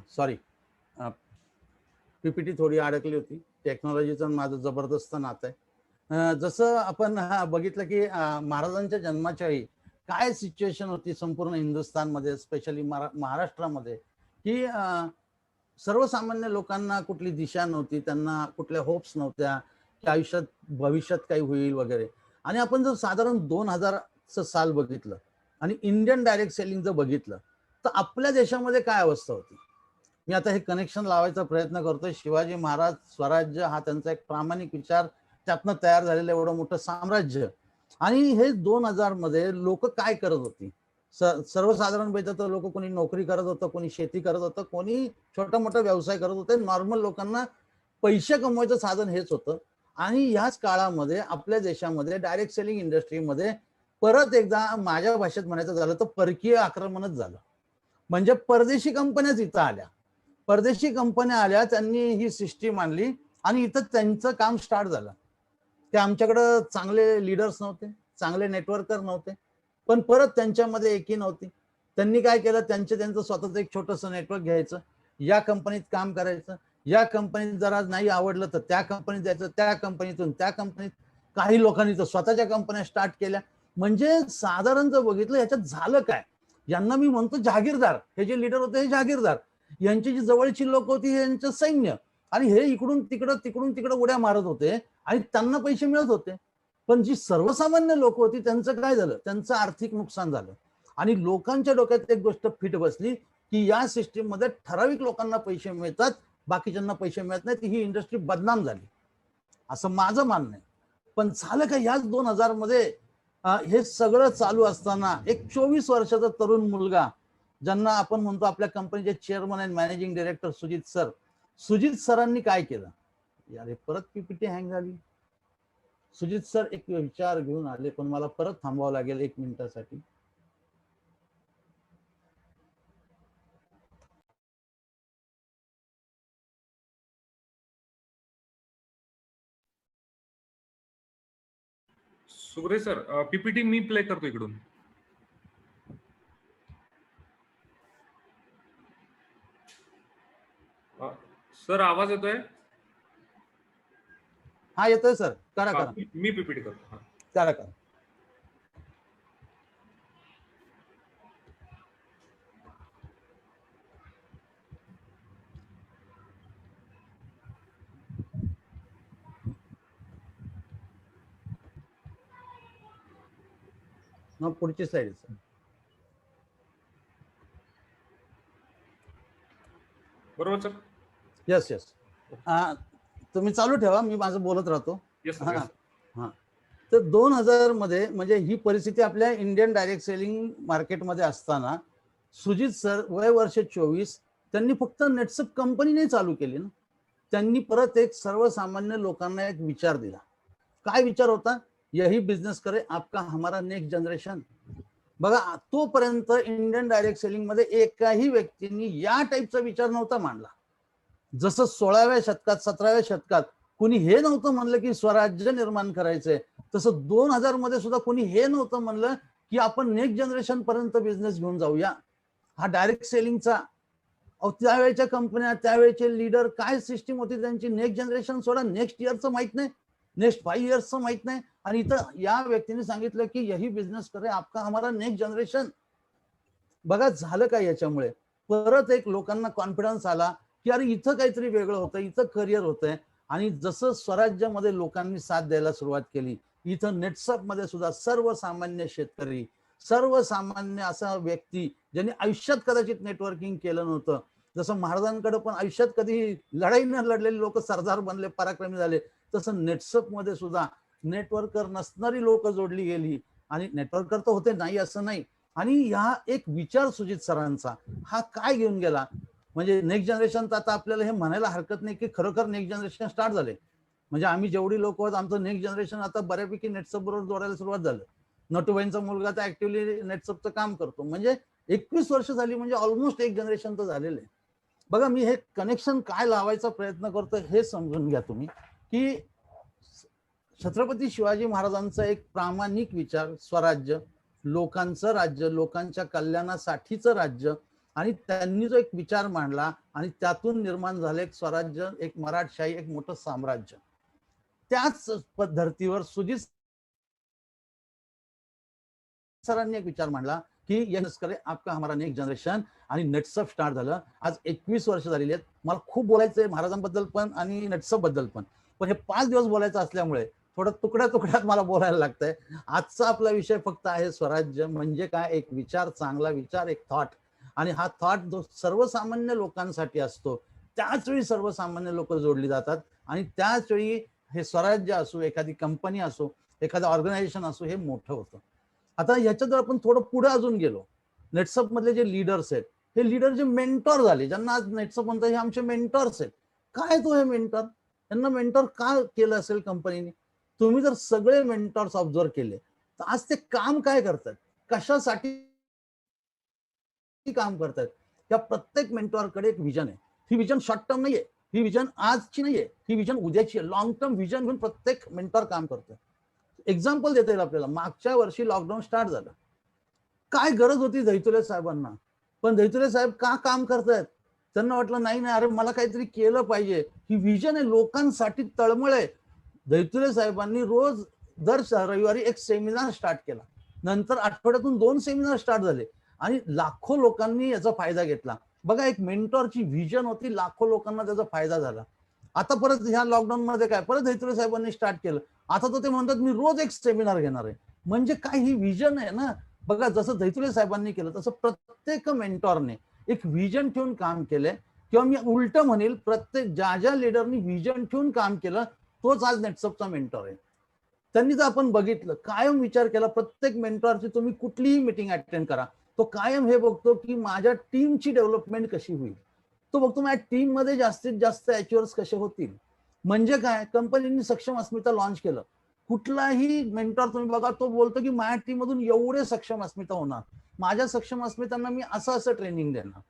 सॉरी, पीपीटी थोडी अडकली होती. टेक्नॉलॉजीचं माझं जबरदस्त नातं आहे. जसं आपण बघितलं की महाराजांच्या जन्माच्या वेळी काय सिच्युएशन होती संपूर्ण हिंदुस्थानमध्ये, स्पेशली महाराष्ट्रामध्ये, की सर्वसामान्य लोकांना कुठली दिशा नव्हती, त्यांना कुठल्या होप्स नव्हत्या की आयुष्यात भविष्यात काही होईल वगैरे. आणि आपण जर साधारण 2000चं साल बघितलं आणि इंडियन डायरेक्ट सेलिंग जर बघितलं तर आपल्या देशामध्ये काय अवस्था होती. मी आता हे कनेक्शन लावायचा प्रयत्न करतोय. शिवाजी महाराज, स्वराज्य हा त्यांचा एक प्रामाणिक विचार, त्यातनं तयार झालेलं एवढं मोठं साम्राज्य. आणि हे 2000 मध्ये लोक काय करत होती. सर्वसाधारण तर लोक कोणी नोकरी करत होतं, कोणी शेती करत होतं, कोणी छोटा मोठा व्यवसाय करत होते. नॉर्मल लोकांना पैसे कमवायचं साधन हेच होतं. आणि ह्याच काळामध्ये आपल्या देशामध्ये डायरेक्ट सेलिंग इंडस्ट्रीमध्ये परत एकदा माझ्या भाषेत म्हणायचं झालं तर परकीय आक्रमणच झालं. म्हणजे परदेशी कंपन्याच इथं आल्या. परदेशी कंपन्या आल्या, त्यांनी ही सिस्टीम आणली आणि इथं त्यांचं काम स्टार्ट झालं. ते आमच्याकडं चांगले लीडर्स नव्हते, चांगले नेटवर्कर नव्हते, पण परत त्यांच्यामध्ये एकी नव्हती. त्यांनी काय केलं, त्यांचं स्वतःचं एक छोटंसं नेटवर्क घ्यायचं, या कंपनीत काम करायचं, या कंपनीत जरा नाही आवडलं तर त्या कंपनीत जायचं, त्या कंपनीतून त्या कंपनीत. काही लोकांनी तर स्वतःच्या कंपन्या स्टार्ट केल्या. म्हणजे साधारण जर बघितलं याच्यात झालं काय, यांना मी म्हणतो जहागीरदार. हे जे लीडर होते हे जहागीरदार, यांची जी जवळची लोक होती हे यांचं सैन्य, आणि हे इकडून तिकडं उड्या मारत होते आणि त्यांना पैसे मिळत होते. पण जी सर्वसामान्य लोक होती त्यांचं काय झालं, त्यांचं आर्थिक नुकसान झालं. आणि लोकांच्या डोक्यात एक गोष्ट फिट बसली की या सिस्टीम मध्ये ठराविक लोकांना पैसे मिळतात, बाकीच्यांना पैसे मिळत नाहीत, ही इंडस्ट्री बदनाम झाली, असं माझं मानणं आहे. पण झालं का, याच 2000 मध्ये हे सगळं चालू असताना एक 24 वर्षाचा तरुण मुलगा, ज्यांना आपण म्हणतो आपल्या कंपनीचे chairman and managing director Sujit सरांनी काय केलं. यार परत पीपीटी हँग झाली. सुजित सर एक विचार घेऊन आले, पण मला परत थांबावं लागेल 1 मिनिटासाठी. सुग्रे सर, पीपीटी मी प्ले करतो इकडून. सर आवाज येतोय? हा येतोय सर, करा. मी पीपीटी करतो. करा. मग पुढची स्लाइड. बरोबर सर? यस. तुम्ही चालू ठेवा, मी माझं बोलत राहतो. हा. तर 2000 मध्ये म्हणजे ही परिस्थिती आपल्या इंडियन डायरेक्ट सेलिंग मार्केटमध्ये असताना सुजित सर वय वर्ष 24, त्यांनी फक्त नेटसप कंपनी नाही चालू केली ना, त्यांनी परत एक सर्वसामान्य लोकांना एक विचार दिला. काय विचार होता, यही बिझनेस करे आपका हमारा नेक्स्ट जनरेशन. बघा, तोपर्यंत इंडियन डायरेक्ट सेलिंग मध्ये एकाही व्यक्तींनी या टाईपचा विचार नव्हता मांडला. जसं 16व्या शतकात 17व्या शतकात कोणी हे नव्हतं म्हणलं की स्वराज्य निर्माण करायचंय, तसं 2000 मध्ये सुद्धा कोणी हे नव्हतं म्हणलं की आपण नेक्स्ट जनरेशन पर्यंत बिझनेस घेऊन जाऊया. हा डायरेक्ट सेलिंगचा त्यावेळेच्या कंपन्या, त्यावेळेचे लीडर, काय सिस्टीम होती त्यांची, नेक्स्ट जनरेशन सोडा, नेक्स्ट इयरचं माहित नाही, नेक्स्ट 5 इयर्सचं माहित नाही. आणि इथं या व्यक्तीने सांगितलं की यही बिझनेस करे आपका हमारा नेक्स्ट जनरेशन. बघा झालं काय याच्यामुळे, परत एक लोकांना कॉन्फिडन्स आला की अरे इथं काहीतरी वेगळं होतं, इथं करिअर होतंय. आणि जसं स्वराज्यामध्ये लोकांनी साथ द्यायला सुरुवात केली, इथं नेटसप मध्ये सुद्धा सर्वसामान्य शेतकरी, सर्वसामान्य असा व्यक्ती ज्यांनी आयुष्यात कदाचित नेटवर्किंग केलं नव्हतं, जसं महाराजांकडे पण आयुष्यात कधी लढाई न लढलेले लोक सरदार बनले, पराक्रमी झाले, तसं नेटसप मध्ये सुद्धा नेटवर्कर नसणारी लोक जोडली गेली. आणि नेटवर्कर तर होते, नाही असं नाही. आणि ह्या एक विचार सुजित सरांचा हा काय घेऊन गेला, म्हणजे नेक्स्ट जनरेशन, तर आता आपल्याला हे म्हणायला हरकत नाही की खरोखर नेक्स्ट जनरेशन स्टार्ट झाले. म्हणजे आम्ही जेवढी लोक आहोत, आमचं नेक्स्ट जनरेशन आता बऱ्यापैकी नेटसप बरोबर जोडायला सुरुवात झालं. नटूबाईंचा मुलगा तर ऍक्टिव्हली नेटसपचं काम करतो. म्हणजे 21 वर्ष झाली, म्हणजे ऑलमोस्ट एक जनरेशन तर झालेलं आहे. बघा, मी हे कनेक्शन काय लावायचा प्रयत्न करतो हे समजून घ्या तुम्ही, की छत्रपती शिवाजी महाराजांचा एक प्रामाणिक विचार, स्वराज्य, लोकांचं राज्य, लोकांच्या कल्याणासाठीचं राज्य, आणि त्यांनी जो एक विचार मांडला आणि त्यातून निर्माण झालं एक स्वराज्य, एक मराठशाही, एक मोठं साम्राज्य. त्याच पद्धतीवर सुजित सरांनी एक विचार मांडला की यस करे आपका हमारा नेक्स्ट जनरेशन, आणि नेटसप स्टार्ट झालं. आज 21 वर्ष झालेली आहेत. मला खूप बोलायचंय महाराजांबद्दल पण आणि नेटसप बद्दल पण हे 5 दिवस बोलायचं असल्यामुळे थोडं तुकड्या तुकड्यात मला बोलायला लागतंय. आजचा आपला विषय फक्त आहे स्वराज्य म्हणजे काय, एक विचार, चांगला विचार, एक थॉट. आणि हा थॉट जो सर्वसामान्य लोकांसाठी असतो, त्याच वेळी सर्वसामान्य लोक जोडली जातात आणि त्याच वेळी हे स्वराज्य असो, एखादी कंपनी असो, एखादं ऑर्गनायझेशन असो, हे मोठं होतं. आता ह्याच्यात जर आपण थोडं पुढे अजून गेलो, नेटसप मधले जे लीडर्स आहेत, हे लीडर जे मेंटॉर झाले, ज्यांना आज नेटसप म्हणतात हे आमचे मेंटॉर्स आहेत. काय तो हे मेंटॉर, त्यांना मेंटॉर का केलं असेल कंपनीने? तुम्ही जर सगळे मेंटॉर्स ऑब्झर्व केले तर आज ते काम काय करतात, कशासाठी काम करतात, त्या प्रत्येक मेंटॉरकडे एक विजन आहे. ही विजन शॉर्ट टर्म नाहीये, ही विजन आजची नाहीये, ही विजन उद्याची आहे. लॉंग टर्म विजन घेऊन प्रत्येक मेंटॉर काम करतोय. एक्झाम्पल देता येईल आपल्याला. मागच्या वर्षी लॉकडाऊन स्टार्ट झालं, काय गरज होती दैतुले साहेबांना, पण दैतुले साहेब का काम करतायत? त्यांना वाटलं नाही नाही, अरे मला काहीतरी केलं पाहिजे, ही विजन आहे, लोकांसाठी तळमळ आहे. दैतुले साहेबांनी रोज दर रविवारी एक सेमिनार स्टार्ट केला. नंतर आठवड्यातून 2 सेमिनार स्टार्ट झाले आणि लाखो लोकांनी याचा फायदा घेतला. बघा, एक मेंटॉरची विजन होती, लाखो लोकांना त्याचा फायदा झाला. आता परत ह्या लॉकडाऊन मध्ये काय, परत दैतुले साहेबांनी स्टार्ट केलं. आता तर ते म्हणतात मी रोज एक सेमिनार घेणार आहे. म्हणजे काय, ही विजन आहे ना. बघा, जसं दैतुले साहेबांनी केलं तसं प्रत्येक मेंटॉरने एक विजन ठेवून काम केलंय. किंवा मी उलट म्हणेल, प्रत्येक ज्या लिडरनी विजन ठेवून काम केलं तोच आज नेटसपचा मेंटॉर आहे. त्यांनी जर आपण बघितलं, कायम विचार केला, प्रत्येक मेंटॉरची तुम्ही कुठलीही मीटिंग अटेंड करा, तो कायम हे बघतो की माझ्या टीमची डेव्हलपमेंट कशी होईल. तो बघतो माझ्या टीम मध्ये जास्तीत जास्त अचिव्हर्स कसे होतील. म्हणजे काय, कंपनीने सक्षम अस्मिता लॉन्च केलं. कुठलाही मेंटॉर तुम्ही बघा, तो बोलतो की माझ्या टीम मधून एवढे सक्षम अस्मिता होणार, माझ्या सक्षम अस्मितांना मी असं ट्रेनिंग देणार.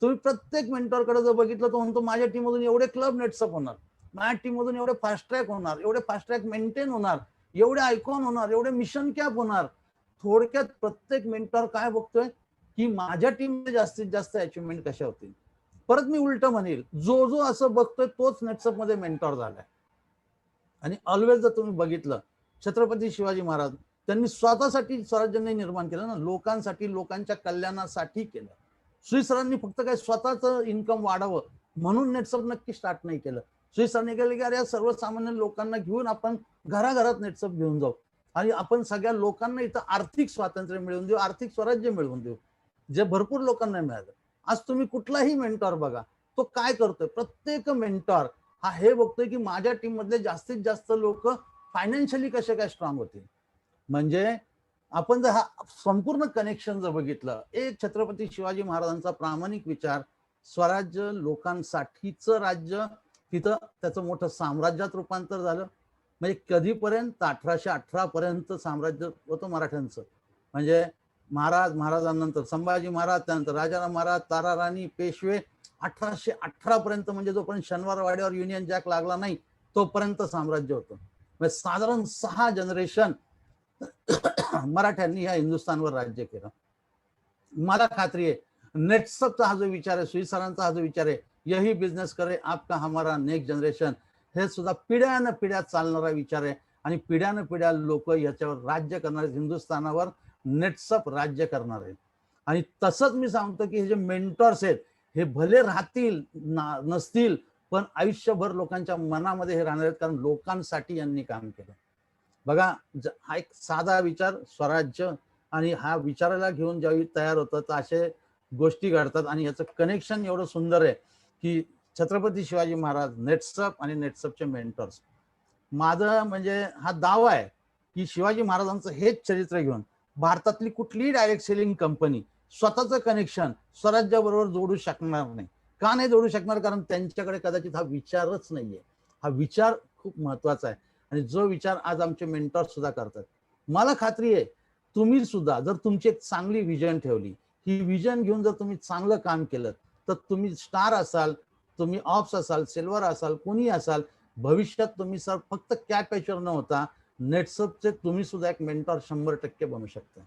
तुम्ही प्रत्येक मेंटॉरकडे जर बघितलं, तो म्हणतो माझ्या टीम मधून एवढे क्लब नेटसप होणार, माझ्या टीम मधून एवढे फास्ट ट्रॅक होणार, एवढे फास्ट ट्रॅक मेंटेन होणार, एवढे आयकॉन होणार, एवढे मिशन कॅप होणार. थोडक्यात प्रत्येक मेंटॉर काय बघतोय की माझ्या टीममध्ये जास्तीत जास्त अचिव्हमेंट कशा होतील. परत मी उलट म्हणेल, जो जो असं बघतोय तोच नेटसप मध्ये मेंटॉर झालाय. आणि ऑलवेज जर तुम्ही बघितलं, छत्रपती शिवाजी महाराज त्यांनी स्वतःसाठी स्वराज्य नाही निर्माण केलं ना, लोकांसाठी, लोकांच्या कल्याणासाठी केलं. सुईसरांनी फक्त काय स्वतःचं इन्कम वाढावं म्हणून नेटसप नक्की स्टार्ट नाही केलं. सुईसरांनी केलं की अरे सर्वसामान्य लोकांना घेऊन आपण घराघरात नेटसप घेऊन जाऊ आणि आपण सगळ्या लोकांना इथं आर्थिक स्वातंत्र्य मिळवून देऊ, आर्थिक स्वराज्य मिळवून देऊ, जे भरपूर लोकांना मिळालं. आज तुम्ही कुठलाही मेंटॉर बघा, तो काय करतोय, प्रत्येक मेंटॉर हा हे बघतोय की माझ्या टीम मधले जास्तीत जास्त लोक फायनान्शियली कसे काय स्ट्रॉंग होतील. म्हणजे आपण जर हा संपूर्ण कनेक्शन जर बघितलं, एक छत्रपती शिवाजी महाराजांचा प्रामाणिक विचार, स्वराज्य, लोकांसाठीचं राज्य, तिथं त्याचं मोठं साम्राज्यात रूपांतर झालं. म्हणजे कधीपर्यंत, 1818 पर्यंत साम्राज्य होतं मराठ्यांचं. म्हणजे महाराजांनंतर संभाजी महाराज, त्यानंतर राजाराम महाराज, ताराराणी, पेशवे, 1818 पर्यंत, म्हणजे जोपर्यंत शनिवारवाड्यावर युनियन जॅक लागला नाही तोपर्यंत साम्राज्य होतं. म्हणजे साधारण 6 जनरेशन मराठ्यांनी या हिंदुस्थानवर राज्य केलं. मला खात्री आहे नेटसपचा हा जो विचार आहे, सुईसरांचा हा जो विचार आहे, यही बिझनेस करे आपका हमारा नेक्स्ट जनरेशन, हे सुद्धा पिढ्यानं पिढ्या चालणारा विचार आहे. आणि पिढ्यानं पिढ्या लोक याच्यावर राज्य करणार आहेत, हिंदुस्थानावर नेटसप राज्य करणार आहेत. आणि तसंच मी सांगतो की हे जे मेंटॉर्स आहेत, हे भले राहतील नसतील, पण आयुष्यभर लोकांच्या मनामध्ये हे राहणार आहेत, कारण लोकांसाठी यांनी काम केलं. बघा, हा एक साधा विचार, स्वराज्य, आणि हा विचाराला घेऊन ज्यावेळी तयार होतं तर असे गोष्टी घडतात. आणि याचं कनेक्शन एवढं सुंदर आहे की छत्रपती शिवाजी महाराज, नेटसप आणि नेटसपचे मेंटॉर्स. माझं म्हणजे हा दावा आहे की शिवाजी महाराजांचं हेच चरित्र घेऊन भारतातली कुठलीही डायरेक्ट सेलिंग कंपनी स्वतःचं कनेक्शन स्वराज्याबरोबर जोडू शकणार नाही. का नाही जोडू शकणार? कारण त्यांच्याकडे कदाचित हा विचारच नाहीये. हा विचार खूप महत्वाचा आहे आणि जो विचार आज आमचे मेंटॉर सुद्धा करतात. मला खात्री आहे तुम्ही सुद्धा जर तुमची एक चांगली विजन ठेवली, ही विजन घेऊन जर तुम्ही चांगलं काम केलं, तर तुम्ही स्टार असाल, तुम्ही ऑप्स असाल, सिल्वर असाल, कोणी असाल, भविष्यात तुम्ही सर फक्त कॅपॅचर न होता नेटसपचे तुम्ही सुद्धा एक मेंटॉर 100% बनू शकता.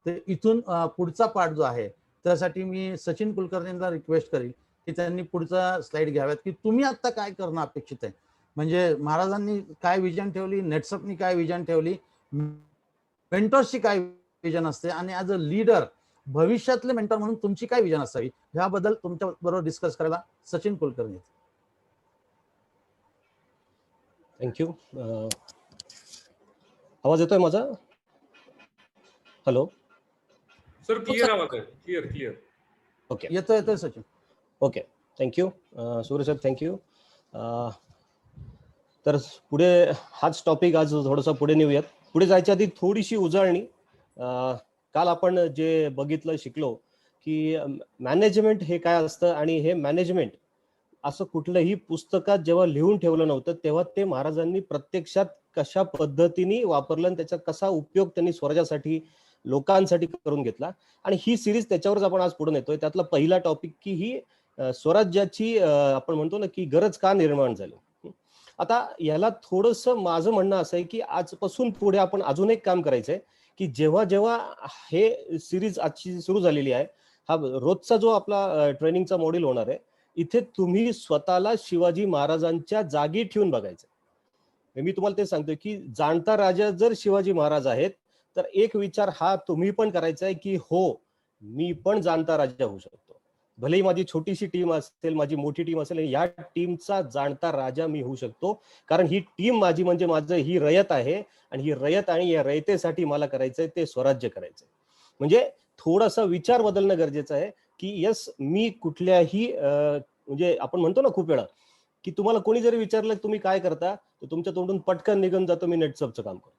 ते इथून पुढचा पार्ट जो आहे त्यासाठी मी सचिन कुलकर्णींना रिक्वेस्ट करेल की त्यांनी पुढचा स्लाइड घ्याव्यात की तुम्ही आता काय करणं अपेक्षित आहे. म्हणजे महाराजांनी काय विजन ठेवली, नेटसपनी काय विजन ठेवली, मेंटर्सची काय विजन असते आणि ॲज अ लीडर भविष्यातले मेंटर म्हणून तुमची काय विजन असावी ह्याबद्दल तुमच्या बरोबर डिस्कस करायला सचिन कुलकर्णी. थँक्यू. आवाज येतोय माझा? हॅलो सर क्लिअर आवाज आहे, क्लिअर. ओके येतोय Sachin. Okay thank you Suresh sir, thank you. तर पुढे हाच टॉपिक आज थोडंसं पुढे नेऊयात. पुढे जायच्या आधी थोडीशी उजळणी. काल आपण जे बघितलं शिकलो की मॅनेजमेंट हे काय असतं आणि हे मॅनेजमेंट असं कुठलंही पुस्तकात जेव्हा लिहून ठेवलं नव्हतं तेव्हा ते महाराजांनी प्रत्यक्षात कशा पद्धतीने वापरलं आणि त्याचा कसा उपयोग त्यांनी स्वराज्यासाठी लोकांसाठी करून घेतला. आणि ही सिरीज त्याच्यावरच आपण आज पुढे नेतोय. त्यातला पहिला टॉपिक की ही स्वराज्याची आपण म्हणतो ना की गरज का निर्माण झाली. आता याला थोडंसं माझं म्हणणं असं आहे की आजपासून पुढे आपण अजून एक काम करायचंय की जेव्हा जेव्हा हे सिरीज आजची सुरू झालेली आहे, हा रोजचा जो आपला ट्रेनिंगचा मॉड्यूल होणार आहे, इथे तुम्ही स्वतःला शिवाजी महाराजांच्या जागी ठेवून बघायचं. मी तुम्हाला ते सांगतोय की जाणता राजा जर शिवाजी महाराज आहेत तर एक विचार हा तुम्ही पण करायचा आहे की हो मी पण जाणता राजा होऊ शकतो. भलेही माझी छोटीशी टीम असेल, माझी मोठी टीम असेल, या टीमचा जाणता राजा मी होऊ शकतो. कारण ही टीम माझी म्हणजे माझं ही रयत आहे आणि ही रयत आणि या रयतेसाठी मला करायचंय ते स्वराज्य करायचंय. म्हणजे थोडासा विचार बदलणं गरजेचं आहे की यस मी कुठल्याही म्हणजे आपण म्हणतो ना खूप वेळा की तुम्हाला कोणी जरी विचारलं तुम्ही काय करता तर तुमच्या तोंडून पटकन निघून जातो मी नेटसपचं काम करतो.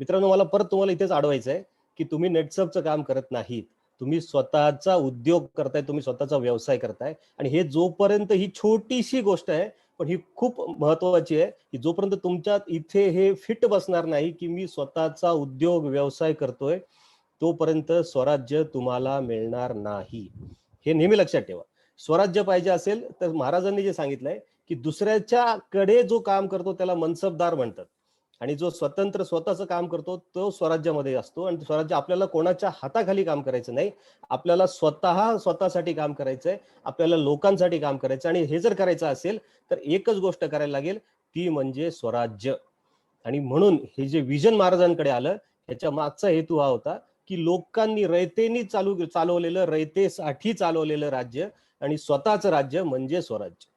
मित्रांनो मला परत तुम्हाला इथेच अडवायचं आहे की तुम्ही नेटसपचं काम करत नाहीत, तुम्ही स्वतःचा उद्योग करताय, तुम्ही स्वतःचा व्यवसाय करताय. आणि हे जोपर्यंत ही छोटीशी गोष्ट आहे पण ही खूप महत्वाची आहे की जोपर्यंत तुमच्या इथे हे फिट बसणार नाही की मी स्वतःचा उद्योग व्यवसाय करतोय तोपर्यंत स्वराज्य तुम्हाला मिळणार नाही. हे नेहमी लक्षात ठेवा. स्वराज्य पाहिजे असेल तर महाराजांनी जे सांगितलंय की दुसऱ्याच्याकडे जो काम करतो त्याला मनसबदार म्हणतात आणि जो स्वतंत्र स्वतःचं काम करतो तो स्वराज्यामध्ये असतो. आणि स्वराज्य आपल्याला कोणाच्या हाताखाली काम करायचं नाही, आपल्याला स्वतःसाठी काम करायचंय, आपल्याला लोकांसाठी काम करायचं. आणि हे जर करायचं असेल तर एकच गोष्ट करायला लागेल ती म्हणजे स्वराज्य. आणि म्हणून हे जे विजन महाराजांकडे आलं ह्याच्या मागचा हेतू हा होता की लोकांनी रयतेनी चालवलेलं, रयतेसाठी चालवलेलं राज्य आणि स्वतःचं राज्य म्हणजे स्वराज्य.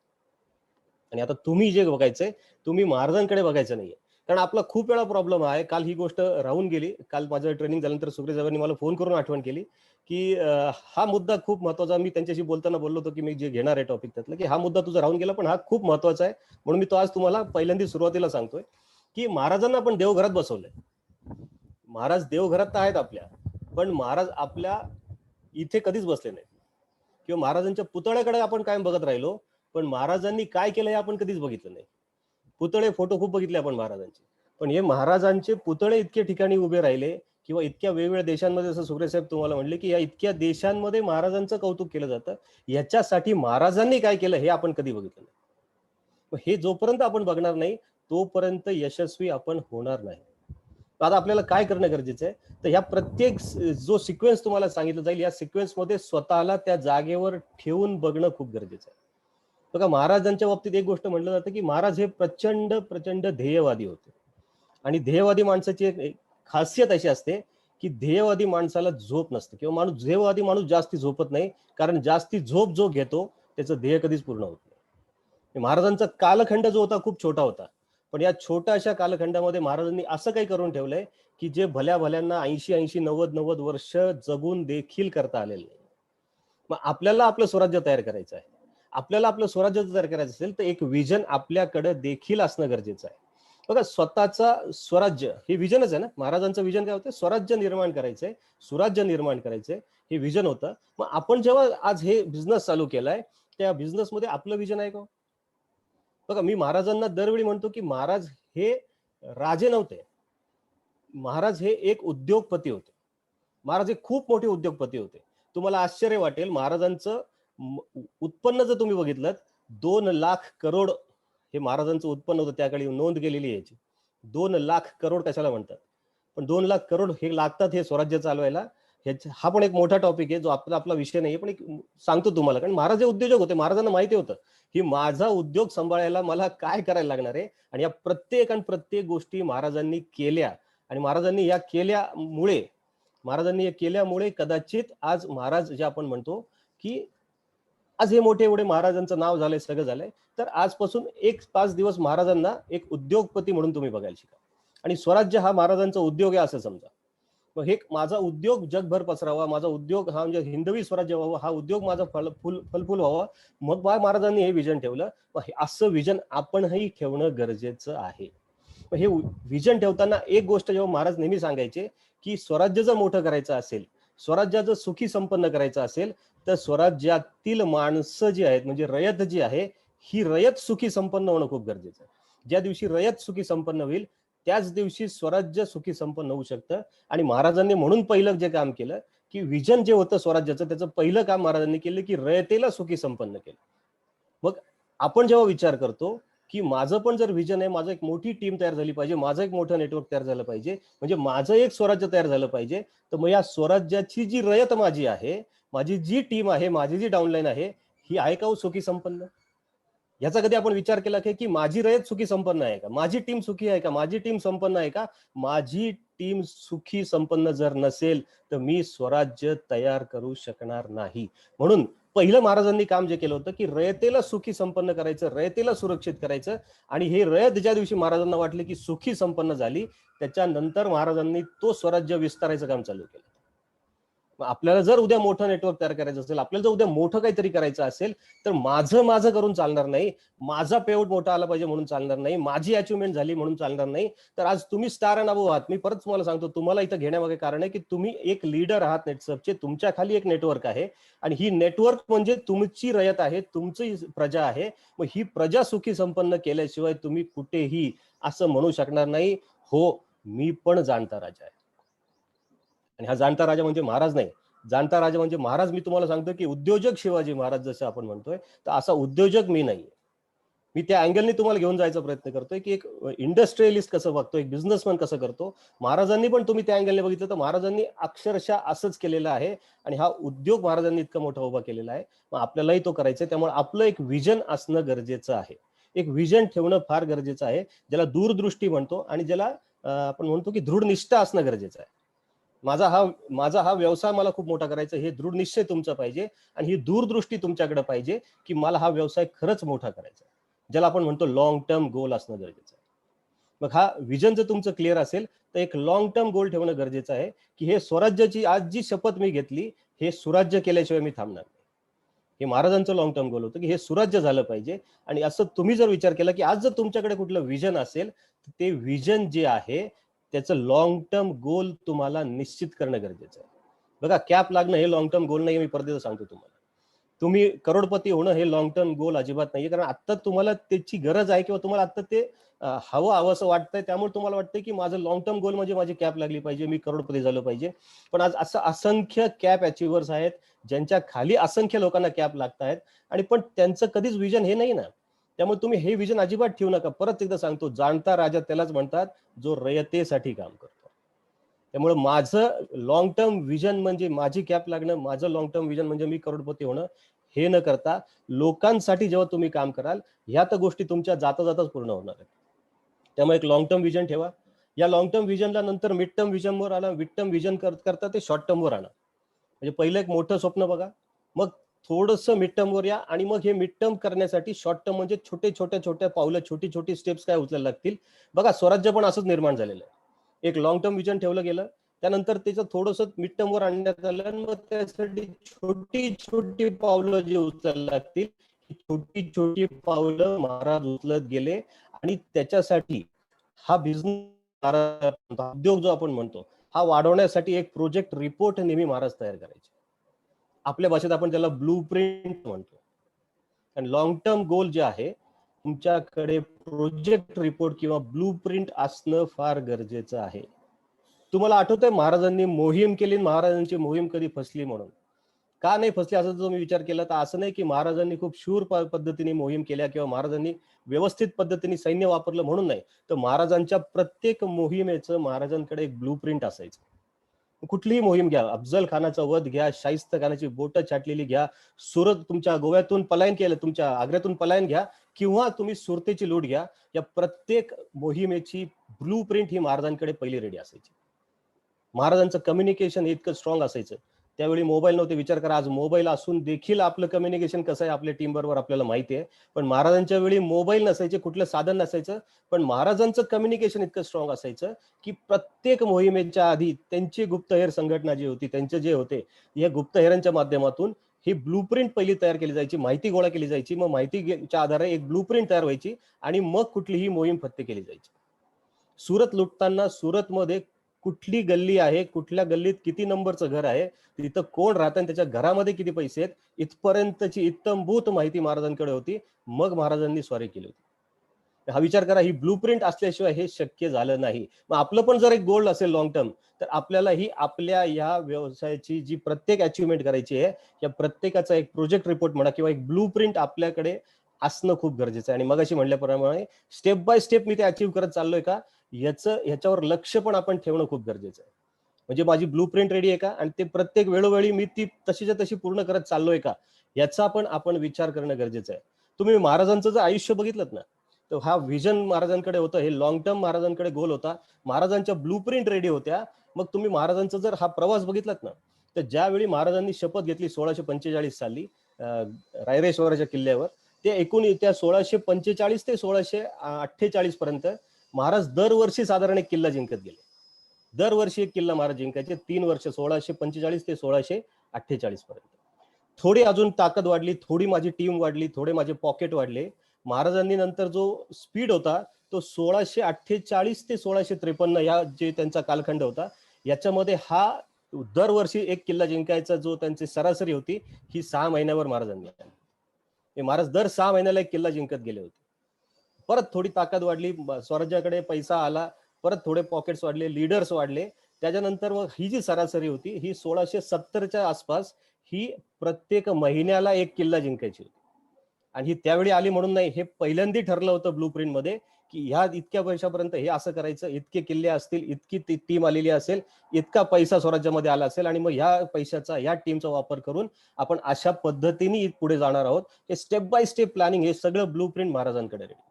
आणि आता तुम्ही जे बघायचंय तुम्ही महाराजांकडे बघायचं नाहीये. कारण आपला खूप वेळा प्रॉब्लेम आहे. काल ही गोष्ट राहून गेली. काल माझं ट्रेनिंग झाल्यानंतर सुप्रिया साहेबांनी मला फोन करून आठवण केली की हा मुद्दा खूप महत्वाचा. मी त्यांच्याशी बोलताना बोललो होतो की मी जे घेणार आहे टॉपिक त्यातलं की हा मुद्दा तुझा राहून गेला पण हा खूप महत्वाचा आहे. म्हणून मी तो आज तुम्हाला पहिल्यांदा सुरुवातीला सांगतोय की महाराजांना आपण देवघरात बसवलंय. महाराज देवघरात आहेत आपल्या, पण महाराज आपल्या इथे कधीच बसले नाही. किंवा महाराजांच्या पुतळ्याकडे आपण कायम बघत राहिलो पण महाराजांनी काय केलं हे आपण कधीच बघितलं नाही. पुतळे फोटो खूप बघितले आपण महाराजांचे, पण हे महाराजांचे पुतळे इतके ठिकाणी उभे राहिले किंवा इतक्या वेगवेगळ्या देशांमध्ये, जसं सुरेश साहेब तुम्हाला म्हणले की या इतक्या देशांमध्ये महाराजांचं कौतुक केलं जातं. याच्यासाठी महाराजांनी काय केलं हे आपण कधी बघितलं नाही. हे जोपर्यंत आपण बघणार नाही तोपर्यंत यशस्वी आपण होणार नाही. आता आपल्याला काय करणं गरजेचं आहे तर ह्या प्रत्येक जो सिक्वेन्स तुम्हाला सांगितलं जाईल या सिक्वेन्स मध्ये स्वतःला त्या जागेवर ठेवून बघणं खूप गरजेचं आहे. बघा महाराजांच्या बाबतीत एक गोष्ट म्हटलं जातं की महाराज हे प्रचंड प्रचंड ध्येयवादी होते. आणि ध्येयवादी माणसाची एक खासियत अशी असते की ध्येयवादी माणसाला झोप नसते किंवा ध्येयवादी माणूस जास्ती झोपत नाही. कारण जास्ती झोप जो घेतो त्याचं ध्येय कधीच पूर्ण होत नाही. महाराजांचा कालखंड जो होता खूप छोटा होता, पण या छोट्याशा कालखंडामध्ये महाराजांनी असं काही करून ठेवलंय की जे भल्या भल्यांना 80 90 वर्ष जगून देखील करता आलेलं नाही. मग आपल्याला आपलं स्वराज्य तयार करायचं आहे. आपल्याला आपलं स्वराज्य तयार करायचं असेल तर एक विजन आपल्याकडे देखील असणं गरजेचं आहे. बघा स्वतःचा स्वराज्य हे विजनच आहे ना. महाराजांचं विजन काय होतं? स्वराज्य निर्माण करायचंय, सुराज्य निर्माण करायचंय, हे विजन होतं. मग आपण जेव्हा आज हे बिझनेस चालू केलाय त्या बिझनेसमध्ये आपलं विजन आहे का? बघा मी महाराजांना दरवेळी म्हणतो की महाराज हे राजे नव्हते, महाराज हे एक उद्योगपती होते. महाराज हे खूप मोठे उद्योगपती होते. तुम्हाला आश्चर्य वाटेल महाराजांचं उत्पन्न जर तुम्ही बघितलं 2 लाख करोड हे महाराजांचं उत्पन्न होतं. त्याकडे नोंद केलेली आहे याची. 2 लाख करोड कशाला म्हणतात? पण 2 लाख करोड हे लागतात हे स्वराज्य चालवायला. हा पण एक मोठा टॉपिक आहे जो आपला विषय नाही, पण एक सांगतो तुम्हाला. कारण महाराज हे उद्योजक होते, महाराजांना माहिती होतं की माझा उद्योग सांभाळायला मला काय करायला लागणार आहे, आणि या प्रत्येक गोष्टी महाराजांनी केल्या. आणि महाराजांनी हे केल्यामुळे कदाचित आज महाराज जे आपण म्हणतो की आज हे मोठे एवढे महाराजांचं नाव झालंय, सगळं झालंय. तर आजपासून 5 दिवस महाराजांना एक उद्योगपती म्हणून तुम्ही बघायला शिका. आणि स्वराज्य हा महाराजांचा उद्योग आहे असं समजा. मग हे माझा उद्योग जगभर पसरावा, माझा उद्योग हा म्हणजे हिंदवी स्वराज्य व्हावं, हा उद्योग माझा फलफूल व्हावा. मग महाराजांनी हे विजन ठेवलं. मग असं विजन आपणही ठेवणं गरजेचं आहे. मग हे विजन ठेवताना एक गोष्ट जेव्हा महाराज नेहमी सांगायचे की स्वराज्य जर मोठं करायचं असेल, स्वराज्याचं सुखी संपन्न करायचं असेल, तर स्वराज्यातील माणसं जी आहेत म्हणजे रयत जी आहे, ही रयत सुखी संपन्न होणं खूप गरजेचं आहे. ज्या दिवशी रयत सुखी संपन्न होईल त्याच दिवशी स्वराज्य सुखी संपन्न होऊ शकतं. आणि महाराजांनी म्हणून पहिलं जे काम केलं की विजन जे होतं स्वराज्याचं, त्याचं पहिलं काम महाराजांनी केलं की रयतेला सुखी संपन्न केलं. मग आपण जेव्हा विचार करतो की माझं पण जर विजन आहे, माझं एक मोठी टीम तयार झाली पाहिजे, माझं एक मोठं नेटवर्क तयार झालं पाहिजे, म्हणजे माझं एक स्वराज्य तयार झालं पाहिजे, तर मग या स्वराज्याची जी रयत माझी आहे, माझी जी टीम आहे, माझी जी डाऊनलाईन आहे, ही आहे का सुखी संपन्न? याचा कधी आपण विचार केला की माझी रयत सुखी संपन्न आहे का, माझी टीम सुखी आहे का, माझी टीम संपन्न आहे का? माझी टीम सुखी संपन्न जर नसेल तर मी स्वराज्य तयार करू शकणार नाही. म्हणून पहिलं महाराजांनी काम जे केलं होतं की रयतेला सुखी संपन्न करायचं, रयतेला सुरक्षित करायचं. आणि हे रयत ज्या दिवशी महाराजांना वाटले की सुखी संपन्न झाली, त्याच्यानंतर महाराजांनी तो स्वराज्य विस्तारायचं काम चालू केलं. आपल्याला जर उद्या मोठं नेटवर्क तयार करायचं असेल, आपल्याला जर उद्या मोठं काहीतरी करायचं असेल, तर माझं करून चालणार नाही, माझा पेआउट मोठा आला पाहिजे म्हणून चालणार नाही, माझी अचिव्हमेंट झाली म्हणून चालणार नाही. तर आज तुम्ही स्टार अँड अबोव्ह आहात. मी परत तुम्हाला सांगतो, तुम्हाला इथं घेण्यामागे कारण आहे की तुम्ही एक लीडर आहात नेटसर्फचे, तुमच्या खाली एक नेटवर्क आहे, आणि ही नेटवर्क म्हणजे तुमची रयत आहे, तुमची प्रजा आहे. मग ही प्रजा सुखी संपन्न केल्याशिवाय तुम्ही कुठेही असं म्हणू शकणार नाही, हो मी पण जाणता राजा आहे. आणि हा जाणता राजा म्हणजे महाराज नाही, जाणता राजा म्हणजे महाराज. मी तुम्हाला सांगतो की उद्योजक शिवाजी महाराज जसं आपण म्हणतोय, तर असा उद्योजक मी नाहीये. मी त्या अँगलने तुम्हाला घेऊन जायचा प्रयत्न करतोय की एक इंडस्ट्रियलिस्ट कसं बघतो, एक बिझनेसमॅन कसं करतो. महाराजांनी पण तुम्ही त्या अँगलने बघितलं तर महाराजांनी अक्षरशः असंच केलेलं आहे. आणि हा उद्योग महाराजांनी इतका मोठा उभा केलेला आहे. मग आपल्यालाही तो करायचा आहे. त्यामुळे आपलं एक विजन असणं गरजेचं आहे, एक विजन ठेवणं फार गरजेचं आहे, ज्याला दूरदृष्टी म्हणतो आणि ज्याला आपण म्हणतो की दृढ निष्ठा असणं गरजेचं आहे. माझा हा व्यवसाय मला खूप मोठा करायचा, हे दृढ निश्चय तुमचा पाहिजे आणि ही दूरदृष्टी तुमच्याकडे पाहिजे की मला हा व्यवसाय खरंच मोठा करायचा, ज्याला आपण म्हणतो लॉंग टर्म गोल असणं गरजेचं आहे. मग हा विजन जर तुमचं क्लिअर असेल तर एक लॉंग टर्म गोल ठेवणं गरजेचं आहे की हे स्वराज्याची आज जी शपथ मी घेतली, हे सुराज्य केल्याशिवाय मी थांबणार नाही. हे महाराजांचं लॉंग टर्म गोल होतं की हे सुराज्य झालं पाहिजे. आणि असं तुम्ही जर विचार केला की आज जर तुमच्याकडे कुठलं विजन असेल, तर ते विजन जे आहे त्याचं लॉंग टर्म गोल तुम्हाला निश्चित करणं गरजेचं आहे. बघा, कॅप लागणं हे लॉंग टर्म गोल नाही, मी परत सांगतो तुम्हाला. तुम्ही करोडपती होणं हे लॉंग टर्म गोल अजिबात नाहीये, कारण आता तुम्हाला त्याची गरज आहे किंवा तुम्हाला आता ते हवं असं वाटतंय, त्यामुळे तुम्हाला वाटतंय की माझं लॉंग टर्म गोल म्हणजे माझी कॅप लागली पाहिजे, मी करोडपती झालो पाहिजे. पण आज असं असंख्य कॅप अचिव्हर्स आहेत ज्यांच्या खाली असंख्य लोकांना कॅप लागत आहेत, आणि पण त्यांचं कधीच विजन हे नाही ना. त्यामुळे तुम्ही हे विजन अजिबात ठेवू नका. परत एकदा सांगतो, जाणता राजा त्यालाच म्हणतात जो रयतेसाठी काम करतो. त्यामुळे माझं लॉंग टर्म विजन म्हणजे माझी कॅप लागणं, माझं लॉंग टर्म विजन म्हणजे मी करोडपती होणं, हे न करता लोकांसाठी जेव्हा तुम्ही काम कराल, ह्या तर गोष्टी तुमच्या जाता जाताच पूर्ण होणार आहेत. त्यामुळे एक लॉंग टर्म विजन ठेवा. या लॉंग टर्म विजनला नंतर मिड टर्म विजनवर आणा, मिड टर्म विजन करता ते शॉर्ट टर्मवर आणा. म्हणजे पहिलं एक मोठं स्वप्न बघा, मग थोडंसं मिड टर्मवर या, आणि मग हे मिड टर्म करण्यासाठी शॉर्ट टर्म म्हणजे छोट्या पावलं, छोटी स्टेप्स काय उचलायला लागतील. बघा, स्वराज्य पण असंच निर्माण झालेलं आहे. एक लॉंग टर्म विजन ठेवलं गेलं, त्यानंतर त्याचं थोडंसं मिड टर्मवर आणण्यात आलं, आणि मग त्यासाठी छोटी पावलं जी उचलायला लागतील, छोटी पावलं महाराज उचलत गेले. आणि त्याच्यासाठी हा बिझनेस उद्योग जो आपण म्हणतो, हा वाढवण्यासाठी एक प्रोजेक्ट रिपोर्ट नेहमी महाराज तयार करायचे. आपल्या भाषेत आपण त्याला ब्लू प्रिंट म्हणतो. आणि लॉंग टर्म गोल जे आहे, तुमच्याकडे प्रोजेक्ट रिपोर्ट किंवा ब्लू प्रिंट असणं फार गरजेचं आहे. तुम्हाला आठवतंय महाराजांनी मोहीम केली, महाराजांची मोहीम कधी फसली म्हणून? का नाही फसली असं तुम्ही विचार केला तर असं नाही की महाराजांनी खूप शूर पद्धतीने मोहीम केल्या किंवा महाराजांनी व्यवस्थित पद्धतीने सैन्य वापरलं म्हणून नाही, तर महाराजांच्या प्रत्येक मोहिमेचं महाराजांकडे एक ब्लू प्रिंट असायचं. कुठलीही मोहीम घ्या, अफजल खानाचा वध घ्या, शाहिस्त खानाची बोटं छाटलेली घ्या, सुरत तुमच्या गोव्यातून पलायन केलं, तुमच्या आग्र्यातून पलायन घ्या, किंवा तुम्ही सुरतेची लूट घ्या, या प्रत्येक मोहिमेची ब्लू प्रिंट ही महाराजांकडे पहिली रेडी असायची. महाराजांचं कम्युनिकेशन इतकं स्ट्रॉंग असायचं. त्यावेळी मोबाईल नव्हते. विचार करा, आज मोबाईल असून देखील आपलं कम्युनिकेशन कसं आहे आपल्या टीम बरोबर आपल्याला माहिती आहे. पण महाराजांच्या वेळी मोबाईल नसायचे, कुठलं साधन नसायचं, पण महाराजांचं कम्युनिकेशन इतकं स्ट्रॉंग असायचं की प्रत्येक मोहिमेच्या आधी त्यांची गुप्तहेर संघटना जी होती, त्यांचे जे होते, या गुप्तहेरांच्या माध्यमातून ही ब्लूप्रिंट पहिली तयार केली जायची, माहिती गोळा केली जायची, मग माहितीच्या आधारे एक ब्लूप्रिंट तयार व्हायची आणि मग कुठलीही मोहीम फत्ते केली जायची. सुरत लुटताना सुरतमध्ये कुठली गल्ली आहे, कुठल्या गल्लीत किती नंबरचं घर आहे, तिथं कोण राहतं आणि त्याच्या घरामध्ये किती पैसे आहेत, इथपर्यंतची इत्तंभूत माहिती महाराजांकडे होती. मग महाराजांनी स्वारी केली होती. हा विचार करा, ही ब्लूप्रिंट असल्याशिवाय हे शक्य झालं नाही. मग आपलं पण जर एक गोल असेल लॉंग टर्म, तर आपल्याला ही आपल्या या व्यवसायाची जी प्रत्येक अचिव्हमेंट करायची आहे, या प्रत्येकाचा एक प्रोजेक्ट रिपोर्ट म्हणा किंवा एक ब्लूप्रिंट आपल्याकडे असणं खूप गरजेचं आहे. आणि मगाशी म्हटल्याप्रमाणे स्टेप बाय स्टेप मी ते अचीव्ह करत चाललोय का, ह्याच्यावर लक्ष पण आपण ठेवणं खूप गरजेचं आहे. म्हणजे माझी ब्लूप्रिंट रेडी आहे का, आणि ते प्रत्येक वेळोवेळी मी ती तशीच्या तशी पूर्ण करत चाललोय का, याचा पण आपण विचार करणं गरजेचं आहे. तुम्ही महाराजांचं जर आयुष्य बघितलं ना, तर हा व्हिजन महाराजांकडे होतं, हे लॉंग टर्म महाराजांकडे गोल होता, महाराजांच्या ब्लूप्रिंट रेडी होत्या. मग तुम्ही महाराजांचा जर हा प्रवास बघितलात ना, तर ज्यावेळी महाराजांनी शपथ घेतली 1645 साली रायरेश्वराच्या किल्ल्यावर, ते एकूण त्या 1645 ते 1648 पर्यंत महाराज दरवर्षी साधारण एक किल्ला जिंकत गेले. दरवर्षी एक किल्ला महाराज जिंकायचे. 3 वर्ष 1645 ते 1648 पर्यंत. थोडी अजून ताकद वाढली, थोडी माझी टीम वाढली, थोडे माझे पॉकेट वाढले. महाराजांनी नंतर जो स्पीड होता तो 1648 ते 1653 या जे त्यांचा कालखंड होता, याच्यामध्ये हा दरवर्षी एक किल्ला जिंकायचा जो त्यांची सरासरी होती, ही 6 महिन्यावर महाराजांनी आणली. महाराज दर 6 महिन्याला एक किल्ला जिंकत गेले होते. परत थोडी ताकद वाढली, स्वराज्याकडे पैसा आला, परत थोडे पॉकेट्स वाढले, लीडर्स वाढले. त्याच्यानंतर मग ही जी सरासरी होती ही 1670च्या आसपास ही प्रत्येक महिन्याला एक किल्ला जिंकायची होती. आणि ही त्यावेळी आली म्हणून नाही, हे पहिल्यांदा ठरलं होतं ब्लूप्रिंट मध्ये की ह्या इतक्या वर्षापर्यंत हे असं करायचं, इतके किल्ले असतील, इतकी टीम आलेली असेल, इतका पैसा स्वराज्यामध्ये आला असेल, आणि मग ह्या पैशाचा, ह्या टीमचा वापर करून आपण अशा पद्धतीने पुढे जाणार आहोत. हे स्टेप बाय स्टेप प्लॅनिंग, हे सगळं ब्लूप्रिंट महाराजांकडे रेडी.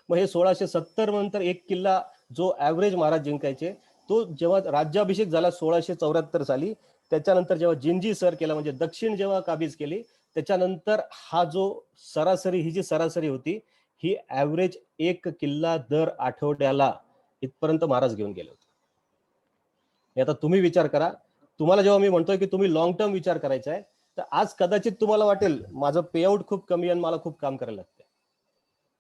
मग हे 1670 नंतर एक किल्ला जो ऍव्हरेज महाराज जिंकायचे, तो जेव्हा राज्याभिषेक झाला 1674 साली, त्याच्यानंतर जेव्हा जिंजी सर केला, म्हणजे दक्षिण जेव्हा काबीज केली, त्याच्यानंतर हा जो सरासरी, ही जी सरासरी होती, ही ऍव्हरेज एक किल्ला दर आठवड्याला इथपर्यंत महाराज घेऊन गेले होते. आता तुम्ही विचार करा, तुम्हाला जेव्हा मी म्हणतोय की तुम्ही लॉंग टर्म विचार करायचा आहे, तर आज कदाचित तुम्हाला वाटेल माझं पेआउट खूप कमी आणि मला खूप काम करायला लागतं.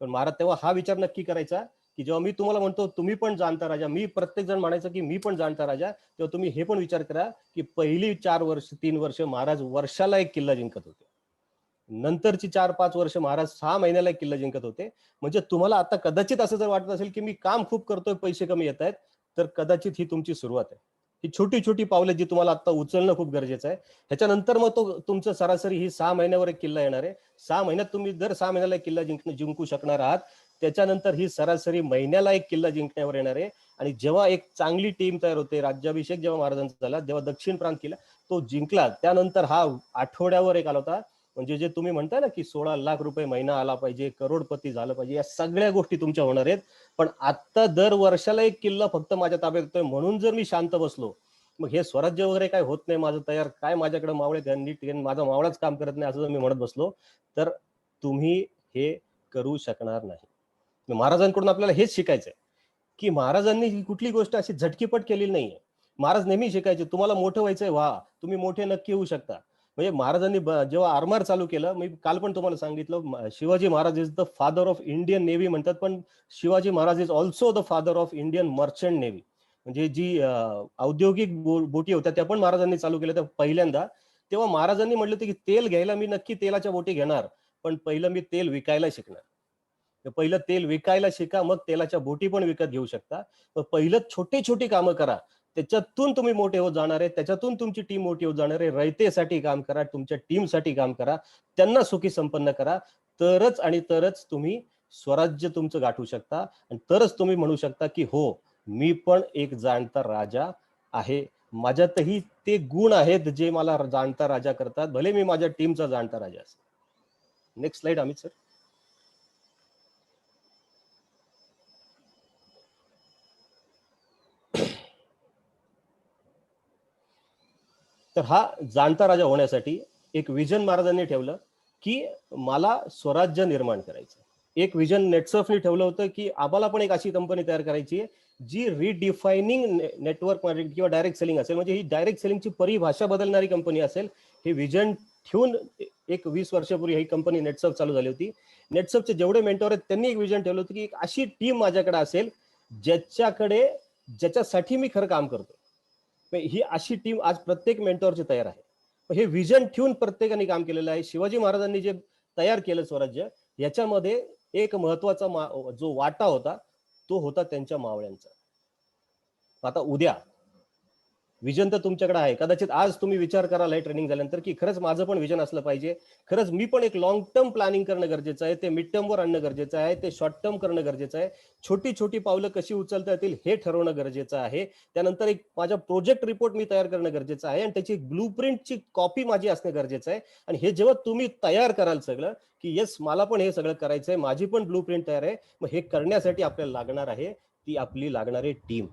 पण महाराज तेव्हा हा विचार नक्की करायचा की जेव्हा मी तुम्हाला म्हणतो तुम्ही पण जाणता राजा, मी प्रत्येक जण म्हणायचं की मी पण जाणता राजा, तेव्हा तुम्ही हे पण विचार करा की पहिली 4 वर्ष 3 वर्ष महाराज वर्षाला एक किल्ला जिंकत होते. नंतरची 4-5 वर्ष महाराज 6 महिन्याला एक किल्ला जिंकत होते. म्हणजे तुम्हाला आता कदाचित असं जर वाटत असेल की मी काम खूप करतोय, पैसे कमी येत आहेत, तर कदाचित ही तुमची सुरुवात आहे. ही छोटी छोटी पावले जी तुम्हाला आता उचलणं खूप गरजेचं आहे. ह्याच्यानंतर मग तो तुमचं सरासरी ही 6 महिन्यावर एक किल्ला येणार आहे. 6 महिन्यात तुम्ही दर 6 महिन्याला एक किल्ला जिंकू शकणार आहात. त्याच्यानंतर ही सरासरी महिन्याला एक किल्ला जिंकण्यावर येणार आहे. आणि जेव्हा एक चांगली टीम तयार होते, राज्याभिषेक जेव्हा महाराजांचा झाला, जेव्हा दक्षिण प्रांत केला, तो जिंकला, त्यानंतर हा आठवड्यावर एक आला होता. म्हणजे जे तुम्ही म्हणताय ना की 16 लाख रुपये महिना आला पाहिजे, करोडपती झालं पाहिजे, या सगळ्या गोष्टी तुमच्या होणार आहेत. पण आता दर वर्षाला एक किल्ला फक्त माझ्या ताब्यात येतोय म्हणून जर मी शांत बसलो, मग हे स्वराज्य वगैरे काय होत नाही माझं तयार, काय माझ्याकडे मावळे नीट माझा मावळाच काम करत नाही, असं जर मी म्हणत बसलो, तर तुम्ही हे करू शकणार नाही. महाराजांकडून आपल्याला हेच शिकायचंय की महाराजांनी ही कुठली गोष्ट अशी झटकीपट केलेली नाहीये. महाराज नेहमी शिकायचे, तुम्हाला मोठं व्हायचंय व्हा, तुम्ही मोठे नक्की होऊ शकता. म्हणजे महाराजांनी जेव्हा आरमार चालू केलं, मी काल पण तुम्हाला सांगितलं, Shivaji Maharaj is the father of Indian navy म्हणतात, पण Shivaji Maharaj is also the father of Indian merchant navy. म्हणजे जी औद्योगिक बोटी होत्या त्या पण महाराजांनी चालू केल्या त्या पहिल्यांदा. तेव्हा महाराजांनी म्हटलं होतं की तेल घ्यायला मी नक्की तेलाच्या बोटी घेणार, पण पहिलं मी तेल विकायला शिकणार. पहिलं तेल विकायला शिका, मग तेलाच्या बोटी पण विकत घेऊ शकता. पहिलं छोटी छोटी कामं करा, त्याच्यातून तुम्ही मोठे होत जाणार आहे, त्याच्यातून तुमची टीम मोठी होत जाणार आहे. रयतेसाठी काम करा, तुमच्या टीमसाठी काम करा, त्यांना सुखी संपन्न करा, तरच आणि तरच तुम्ही स्वराज्य तुमचं गाठू शकता. आणि तरच तुम्ही म्हणू शकता की हो, मी पण एक जाणता राजा आहे. माझ्यातही ते गुण आहेत जे मला जाणता राजा करतात, भले मी माझ्या टीमचा जाणता राजा असेल. Next slide Amit sir. तर हा जाणता राजा होण्यासाठी एक विजन महाराजांनी ठेवलं की मला स्वराज्य निर्माण करायचं. एक विजन नेटसर्फने ठेवलं होतं की आम्हाला पण एक अशी कंपनी तयार करायची आहे जी रिडिफायनिंग नेटवर्क मार्केटिंग किंवा डायरेक्ट सेलिंग असेल, म्हणजे ही डायरेक्ट सेलिंगची परिभाषा बदलणारी कंपनी असेल. हे विजन ठेवून एक 20 वर्षापूर्वी ही कंपनी नेटसर्फ चालू झाली होती. नेटसर्फचे जेवढे मेंटॉर आहेत त्यांनी एक विजन ठेवलं होतं की एक अशी टीम माझ्याकडे असेल ज्याच्यासाठी मी खरं काम करतो. ही अशी टीम आज प्रत्येक मेंटॉरची तयार आहे. हे विजन ठेवून प्रत्येकाने काम केलेलं आहे. शिवाजी महाराजांनी जे तयार केलं स्वराज्य, याच्यामध्ये एक महत्वाचा जो वाटा होता तो होता त्यांच्या मावळ्यांचा. आता उद्या विजन तर तुमच्याकडे आहे. कदाचित आज तुम्ही विचार कराल हे ट्रेनिंग झाल्यानंतर की खरंच माझं पण विजन असलं पाहिजे, खरंच मी पण एक लॉंग टर्म प्लॅनिंग करणं गरजेचं आहे, ते मिड टर्मवर आणणं गरजेचं आहे, ते शॉर्ट टर्म करणं गरजेचं आहे, छोटी छोटी पावलं कशी उचलता येतील हे ठरवणं गरजेचं आहे. त्यानंतर एक माझा प्रोजेक्ट रिपोर्ट मी तयार करणं गरजेचं आहे आणि त्याची ब्लूप्रिंटची कॉपी माझी असणं गरजेचं आहे. आणि हे जेव्हा तुम्ही तयार कराल सगळं की येस मला पण हे सगळं करायचं आहे, माझी पण ब्लूप्रिंट तयार आहे, मग हे करण्यासाठी आपल्याला लागणार आहे ती आपली लागणारी टीम.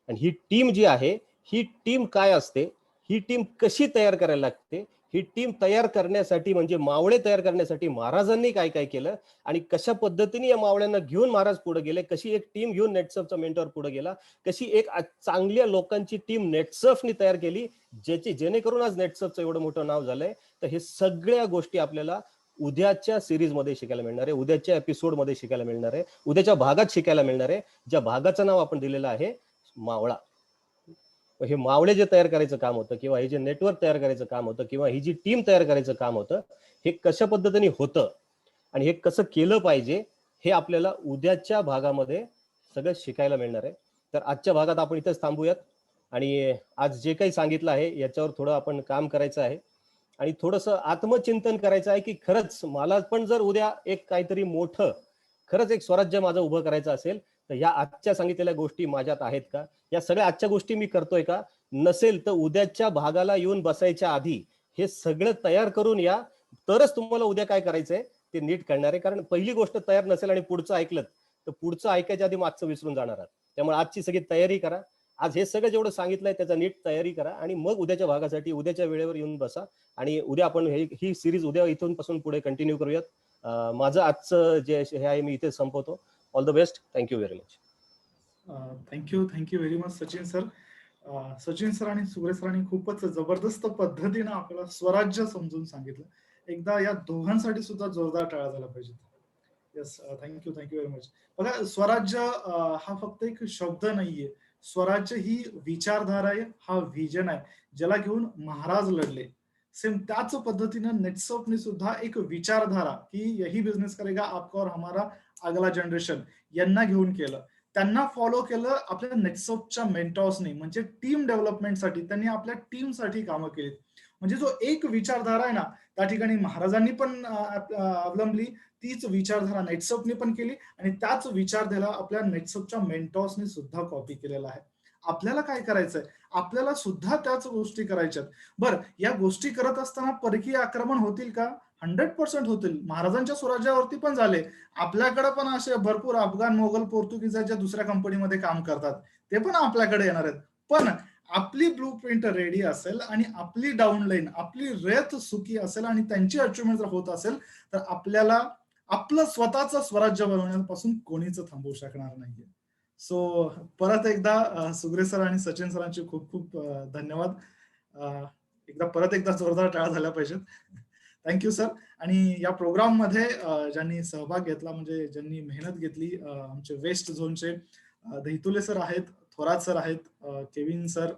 आणि ही टीम जी आहे, ही टीम काय असते, ही टीम कशी तयार करायला लागते, ही टीम तयार करण्यासाठी म्हणजे मावळे तयार करण्यासाठी महाराजांनी काय काय केलं आणि कशा पद्धतीने या मावळ्यांना घेऊन महाराज पुढे गेले, कशी एक टीम घेऊन नेटसर्फचा मेंटॉर पुढे गेला, कशी एक चांगल्या लोकांची टीम नेटसर्फनी तयार केली जेणेकरून आज नेटसर्फचं एवढं मोठं नाव झालंय. तर हे सगळ्या गोष्टी आपल्याला उद्याच्या सिरीज मध्ये शिकायला मिळणार आहे, उद्याच्या एपिसोड मध्ये शिकायला मिळणार आहे, उद्याच्या भागात शिकायला मिळणार आहे, ज्या भागाचं नाव आपण दिलेलं आहे मावळा. हे मावळे जे तयार करायचं काम होतं किंवा हे जे नेटवर्क तयार करायचं काम होतं किंवा ही जी टीम तयार करायचं काम होतं, हे कशा पद्धतीने होतं आणि हे कसं केलं पाहिजे हे आपल्याला उद्याच्या भागामध्ये सगळं शिकायला मिळणार आहे. तर आजच्या भागात आपण इथेच थांबूयात आणि आज जे काही सांगितलं आहे याच्यावर थोडं आपण काम करायचं आहे आणि थोडंसं आत्मचिंतन करायचं आहे की खरंच मला पण जर उद्या एक काहीतरी मोठं खरंच एक स्वराज्य माझं उभं करायचं असेल तर या आजच्या सांगितलेल्या गोष्टी माझ्यात आहेत का, या सगळ्या आजच्या गोष्टी मी करतोय का, नसेल तर उद्याच्या भागाला येऊन बसायच्या आधी हे सगळं तयार करून या, तरच तुम्हाला उद्या काय करायचंय ते नीट कळणार आहे. कारण पहिली गोष्ट तयार नसेल आणि पुढचं ऐकलं तर पुढचं ऐकायच्या आधी मागचं विसरून जाणार आहात. त्यामुळे आजची सगळी तयारी करा. आज हे सगळं जेवढं सांगितलंय त्याचा नीट तयारी करा आणि मग उद्याच्या भागासाठी उद्याच्या वेळेवर येऊन बसा आणि उद्या आपण ही सिरीज उद्या इथून पासून पुढे कंटिन्यू करूयात. माझं आजचं जे हे आहे मी इथे संपवतो. All the best. Thank you very much. Thank you very much Sachin sir. Sachin sir आणि सुरेश सरांनी खूपच जबरदस्त पद्धतीने आपल्याला स्वराज्य समजून सांगितलं. एकदा या दोघांसाठी सुद्धा जोरदार टाळ्या झाला पाहिजे. Yes, thank you very much. बघा, स्वराज्य हा फक्त एक शब्द नाहीये. स्वराज्य ही विचारधारा आहे, हा व्हिजन आहे, ज्याला घेऊन महाराज लढले. सेम त्याच पद्धतीनं नेटसर्फने सुद्धा एक विचारधारा की यही बिझनेस करेगा आपका और हमारा अगला जनरेशन यांना घेऊन केलं. त्यांना फॉलो केलं आपल्या नेटसर्फच्या मेंटॉर्सनी, म्हणजे टीम डेव्हलपमेंटसाठी त्यांनी आपल्या टीमसाठी कामं केली. म्हणजे जो एक विचारधारा आहे ना, त्या ठिकाणी महाराजांनी पण अवलंबली, तीच विचारधारा नेटसर्फने पण केली आणि त्याच विचारधारा आपल्या नेटसर्फच्या मेंटॉर्सनी सुद्धा कॉपी केलेला आहे. आपल्याला काय करायचंय, आपल्याला सुद्धा त्याच गोष्टी करायच्यात. बरं, या गोष्टी करत असताना परकीय आक्रमण होतील का? 100% होतील. महाराजांच्या स्वराज्यावरती पण झाले. आपल्याकडे पण असे भरपूर अफगाण, मोगल, पोर्तुगीजाच्या दुसऱ्या कंपनीमध्ये काम करतात, ते पण आपल्याकडे येणार आहेत. पण आपली ब्लूप्रिंट रेडी असेल आणि आपली डाऊनलाईन, आपली रेत सुखी असेल आणि त्यांची अचिव्हमेंट जर होत असेल तर आपल्याला आपलं स्वतःचं स्वराज्य बनवण्यापासून कोणीच थांबवू शकणार नाहीये. सो परत एकदा सुग्रे सर आणि सचिन सरांचे खूप खूप धन्यवाद. परत एकदा जोरदार टाळ्या झाल्या पाहिजेत. Thank you sir. आणि या प्रोग्राम मध्ये ज्यांनी सहभाग घेतला, म्हणजे ज्यांनी मेहनत घेतली, आमचे वेस्ट झोनचे दहितुले सर आहेत, थोरात सर आहेत, Kevin sir,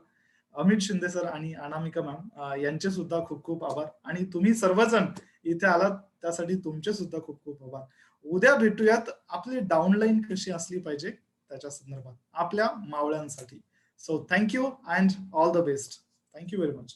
Amit Shinde sir आणि अनामिका मॅम, यांचे सुद्धा खूप खूप आभार. आणि तुम्ही सर्वजण इथे आलात त्यासाठी तुमचे सुद्धा खूप खूप आभार. उद्या भेटूयात आपली डाऊनलाईन कशी असली पाहिजे त्याच्या संदर्भात आपल्या मावळ्यांसाठी. So thank you and all the best. Thank you very much.